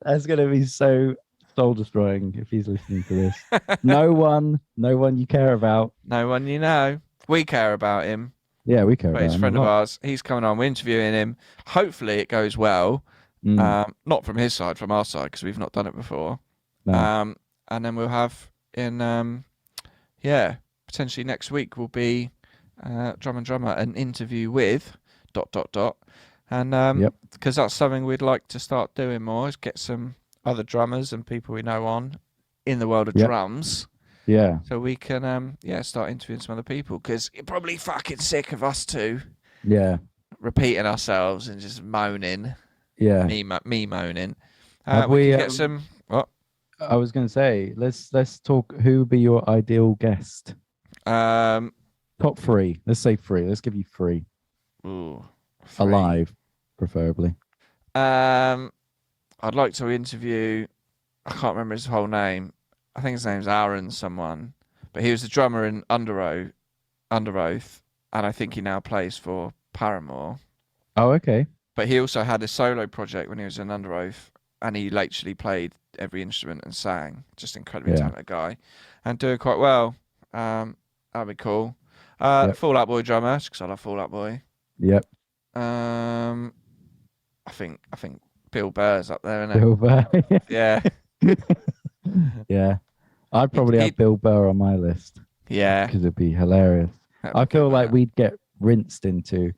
[SPEAKER 3] That's gonna be so soul destroying if he's listening to this. No one you care about.
[SPEAKER 2] No one you know. We care about him.
[SPEAKER 3] Yeah, we care
[SPEAKER 2] But
[SPEAKER 3] about
[SPEAKER 2] he's a
[SPEAKER 3] him.
[SPEAKER 2] friend
[SPEAKER 3] a
[SPEAKER 2] of
[SPEAKER 3] lot.
[SPEAKER 2] ours. He's coming on. We're interviewing him. Hopefully it goes well. Not from his side, from our side, because we've not done it before.
[SPEAKER 3] No.
[SPEAKER 2] And then we'll have in, potentially next week will be Drum and Drummer, an interview with ... And because that's something we'd like to start doing more, is get some other drummers and people we know on in the world of drums.
[SPEAKER 3] Yeah.
[SPEAKER 2] So we can, start interviewing some other people, because you're probably fucking sick of us two
[SPEAKER 3] Yeah.
[SPEAKER 2] repeating ourselves and just moaning.
[SPEAKER 3] Yeah.
[SPEAKER 2] Me moaning.
[SPEAKER 3] Have
[SPEAKER 2] we
[SPEAKER 3] we,
[SPEAKER 2] can get some. What?
[SPEAKER 3] I was going to say, let's talk. Who would be your ideal guest? Top 3. Let's say 3. Let's give you 3.
[SPEAKER 2] Ooh, 3.
[SPEAKER 3] Alive, preferably.
[SPEAKER 2] I'd like to interview. I can't remember his whole name. I think his name's Aaron someone, but he was the drummer in Under Oath, and I think he now plays for Paramore.
[SPEAKER 3] Oh, okay.
[SPEAKER 2] But he also had a solo project when he was in Under Oath, and he literally played every instrument and sang. Just incredibly talented guy, and doing quite well. That'd be cool. Fall Out Boy drummer, because I love Fall Out Boy.
[SPEAKER 3] Yep.
[SPEAKER 2] I think Bill Burr's up there, isn't it?
[SPEAKER 3] Bill Burr.
[SPEAKER 2] Yeah.
[SPEAKER 3] Yeah. I'd probably have Bill Burr on my list.
[SPEAKER 2] Yeah.
[SPEAKER 3] Because it'd be hilarious. I feel like we'd get rinsed into.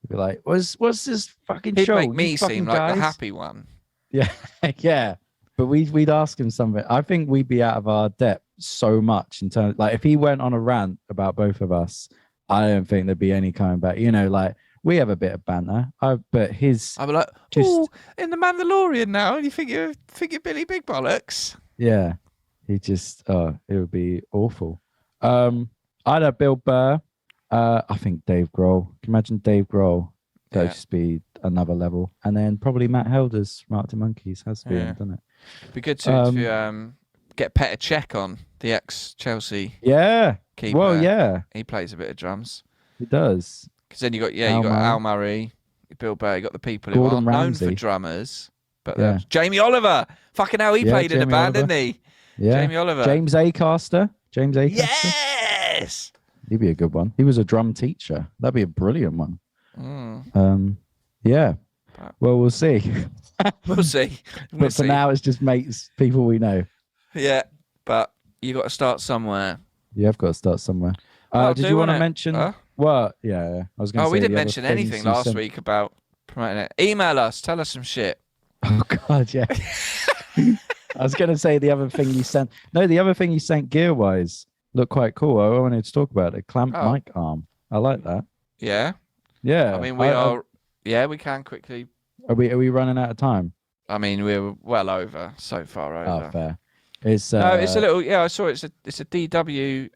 [SPEAKER 3] We'd be like, what's this fucking
[SPEAKER 2] He'd
[SPEAKER 3] show?
[SPEAKER 2] make me
[SPEAKER 3] You fucking
[SPEAKER 2] seem like
[SPEAKER 3] guys?
[SPEAKER 2] the happy one.
[SPEAKER 3] Yeah. Yeah. But we'd ask him something. I think we'd be out of our depth so much in terms, like, if he went on a rant about both of us, I don't think there'd be any coming back. You know, like, we have a bit of banter, but his
[SPEAKER 2] I'd be like,
[SPEAKER 3] just
[SPEAKER 2] in the Mandalorian now, you think you're Billy Big Bollocks?
[SPEAKER 3] yeah, he just it would be awful. I'd have Bill Burr. I think Dave Grohl. Can you imagine Dave Grohl? That'd just be another level. And then probably Matt Helders from Arctic Monkeys has been, doesn't it?
[SPEAKER 2] It'd be good to interview, get Petr Cech on, the ex-Chelsea keeper.
[SPEAKER 3] Well, yeah,
[SPEAKER 2] he plays a bit of drums.
[SPEAKER 3] he does.
[SPEAKER 2] Because then you got
[SPEAKER 3] Al
[SPEAKER 2] Al Murray, Bill Burr, you got the people
[SPEAKER 3] Gordon
[SPEAKER 2] who aren't
[SPEAKER 3] Ramsay.
[SPEAKER 2] known for drummers, but
[SPEAKER 3] Yeah.
[SPEAKER 2] Jamie Oliver. Fucking hell, he played in a
[SPEAKER 3] Jamie
[SPEAKER 2] band,
[SPEAKER 3] Oliver.
[SPEAKER 2] didn't he?
[SPEAKER 3] Yeah,
[SPEAKER 2] Jamie Oliver.
[SPEAKER 3] James Acaster.
[SPEAKER 2] Yes. Yes.
[SPEAKER 3] He'd be a good one. He was a drum teacher. That'd be a brilliant one. Yeah. Well, we'll see.
[SPEAKER 2] We'll see.
[SPEAKER 3] But for now, it's just mates, people we know.
[SPEAKER 2] Yeah, but you got to start somewhere.
[SPEAKER 3] You have got to start somewhere. Did you want to mention what? Yeah, I was going to say.
[SPEAKER 2] We didn't mention anything last week about promoting it. Email us. Tell us some shit.
[SPEAKER 3] Oh God, yeah. I was going to say the other thing you sent. No, the other thing you sent gear-wise looked quite cool. I wanted to talk about it. Clamp mic arm. I like that.
[SPEAKER 2] Yeah.
[SPEAKER 3] Yeah.
[SPEAKER 2] I mean, we are. Yeah, we can quickly.
[SPEAKER 3] Are we running out of time?
[SPEAKER 2] I mean, we're well over so far over.
[SPEAKER 3] Oh, fair. It's
[SPEAKER 2] no, it's a little. Yeah, I saw it's a DW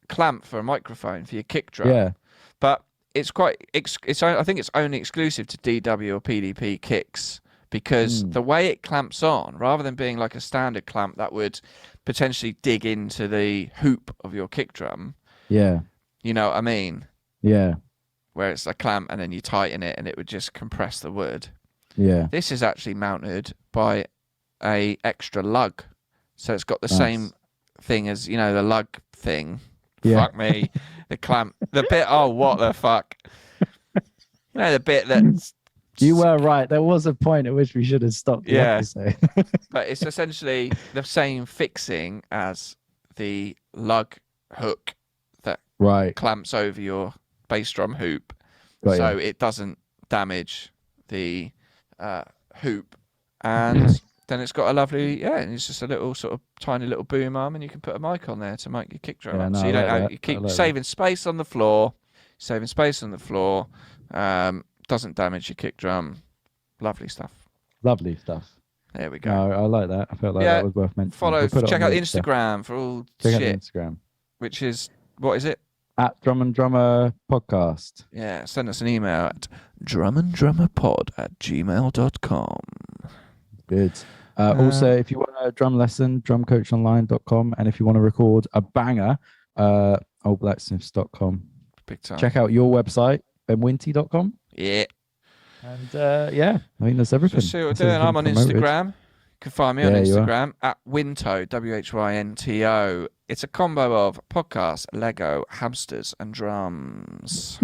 [SPEAKER 2] clamp for a microphone for your kick drum.
[SPEAKER 3] Yeah.
[SPEAKER 2] But it's quite. I think it's only exclusive to DW or PDP kicks because the way it clamps on, rather than being like a standard clamp that would potentially dig into the hoop of your kick drum.
[SPEAKER 3] Yeah.
[SPEAKER 2] You know what I mean?
[SPEAKER 3] Yeah.
[SPEAKER 2] Where it's a clamp and then you tighten it and it would just compress the wood.
[SPEAKER 3] Yeah.
[SPEAKER 2] This is actually mounted by a extra lug. So it's got the same thing as, you know, the lug thing.
[SPEAKER 3] Yeah.
[SPEAKER 2] Fuck me. The clamp. The bit, oh, what the fuck? You know, the bit that's...
[SPEAKER 3] You were right. There was a point at which we should have stopped the episode.
[SPEAKER 2] But it's essentially the same fixing as the lug hook that clamps over your bass drum hoop. So it doesn't damage the hoop. And then it's got a lovely, it's just a little sort of tiny little boom arm and you can put a mic on there to make your kick drum up.
[SPEAKER 3] No,
[SPEAKER 2] so you don't you keep saving space on the floor. Doesn't damage your kick drum. Lovely stuff.
[SPEAKER 3] Lovely stuff.
[SPEAKER 2] There we go.
[SPEAKER 3] No, I like that. I felt like that was worth mentioning.
[SPEAKER 2] Check out Instagram for all
[SPEAKER 3] check
[SPEAKER 2] shit.
[SPEAKER 3] Out Instagram.
[SPEAKER 2] Which is, what is it?
[SPEAKER 3] At Drum and Drummer Podcast.
[SPEAKER 2] Yeah, send us an email at drumanddrummerpod@gmail.com.
[SPEAKER 3] Good. Also, if you want a drum lesson, drumcoachonline.com. And if you want to record a banger, oldblacksmiths.com.
[SPEAKER 2] Big time.
[SPEAKER 3] Check out your website, benwinty.com.
[SPEAKER 2] Yeah.
[SPEAKER 3] And I mean, that's everything.
[SPEAKER 2] So see what we're doing. I'm on Instagram. You can find me on Instagram at Winto, WHYNTO. It's a combo of podcasts, Lego, hamsters, and drums.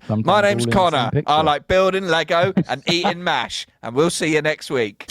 [SPEAKER 2] My name's Connor. I like building Lego and eating mash. And we'll see you next week.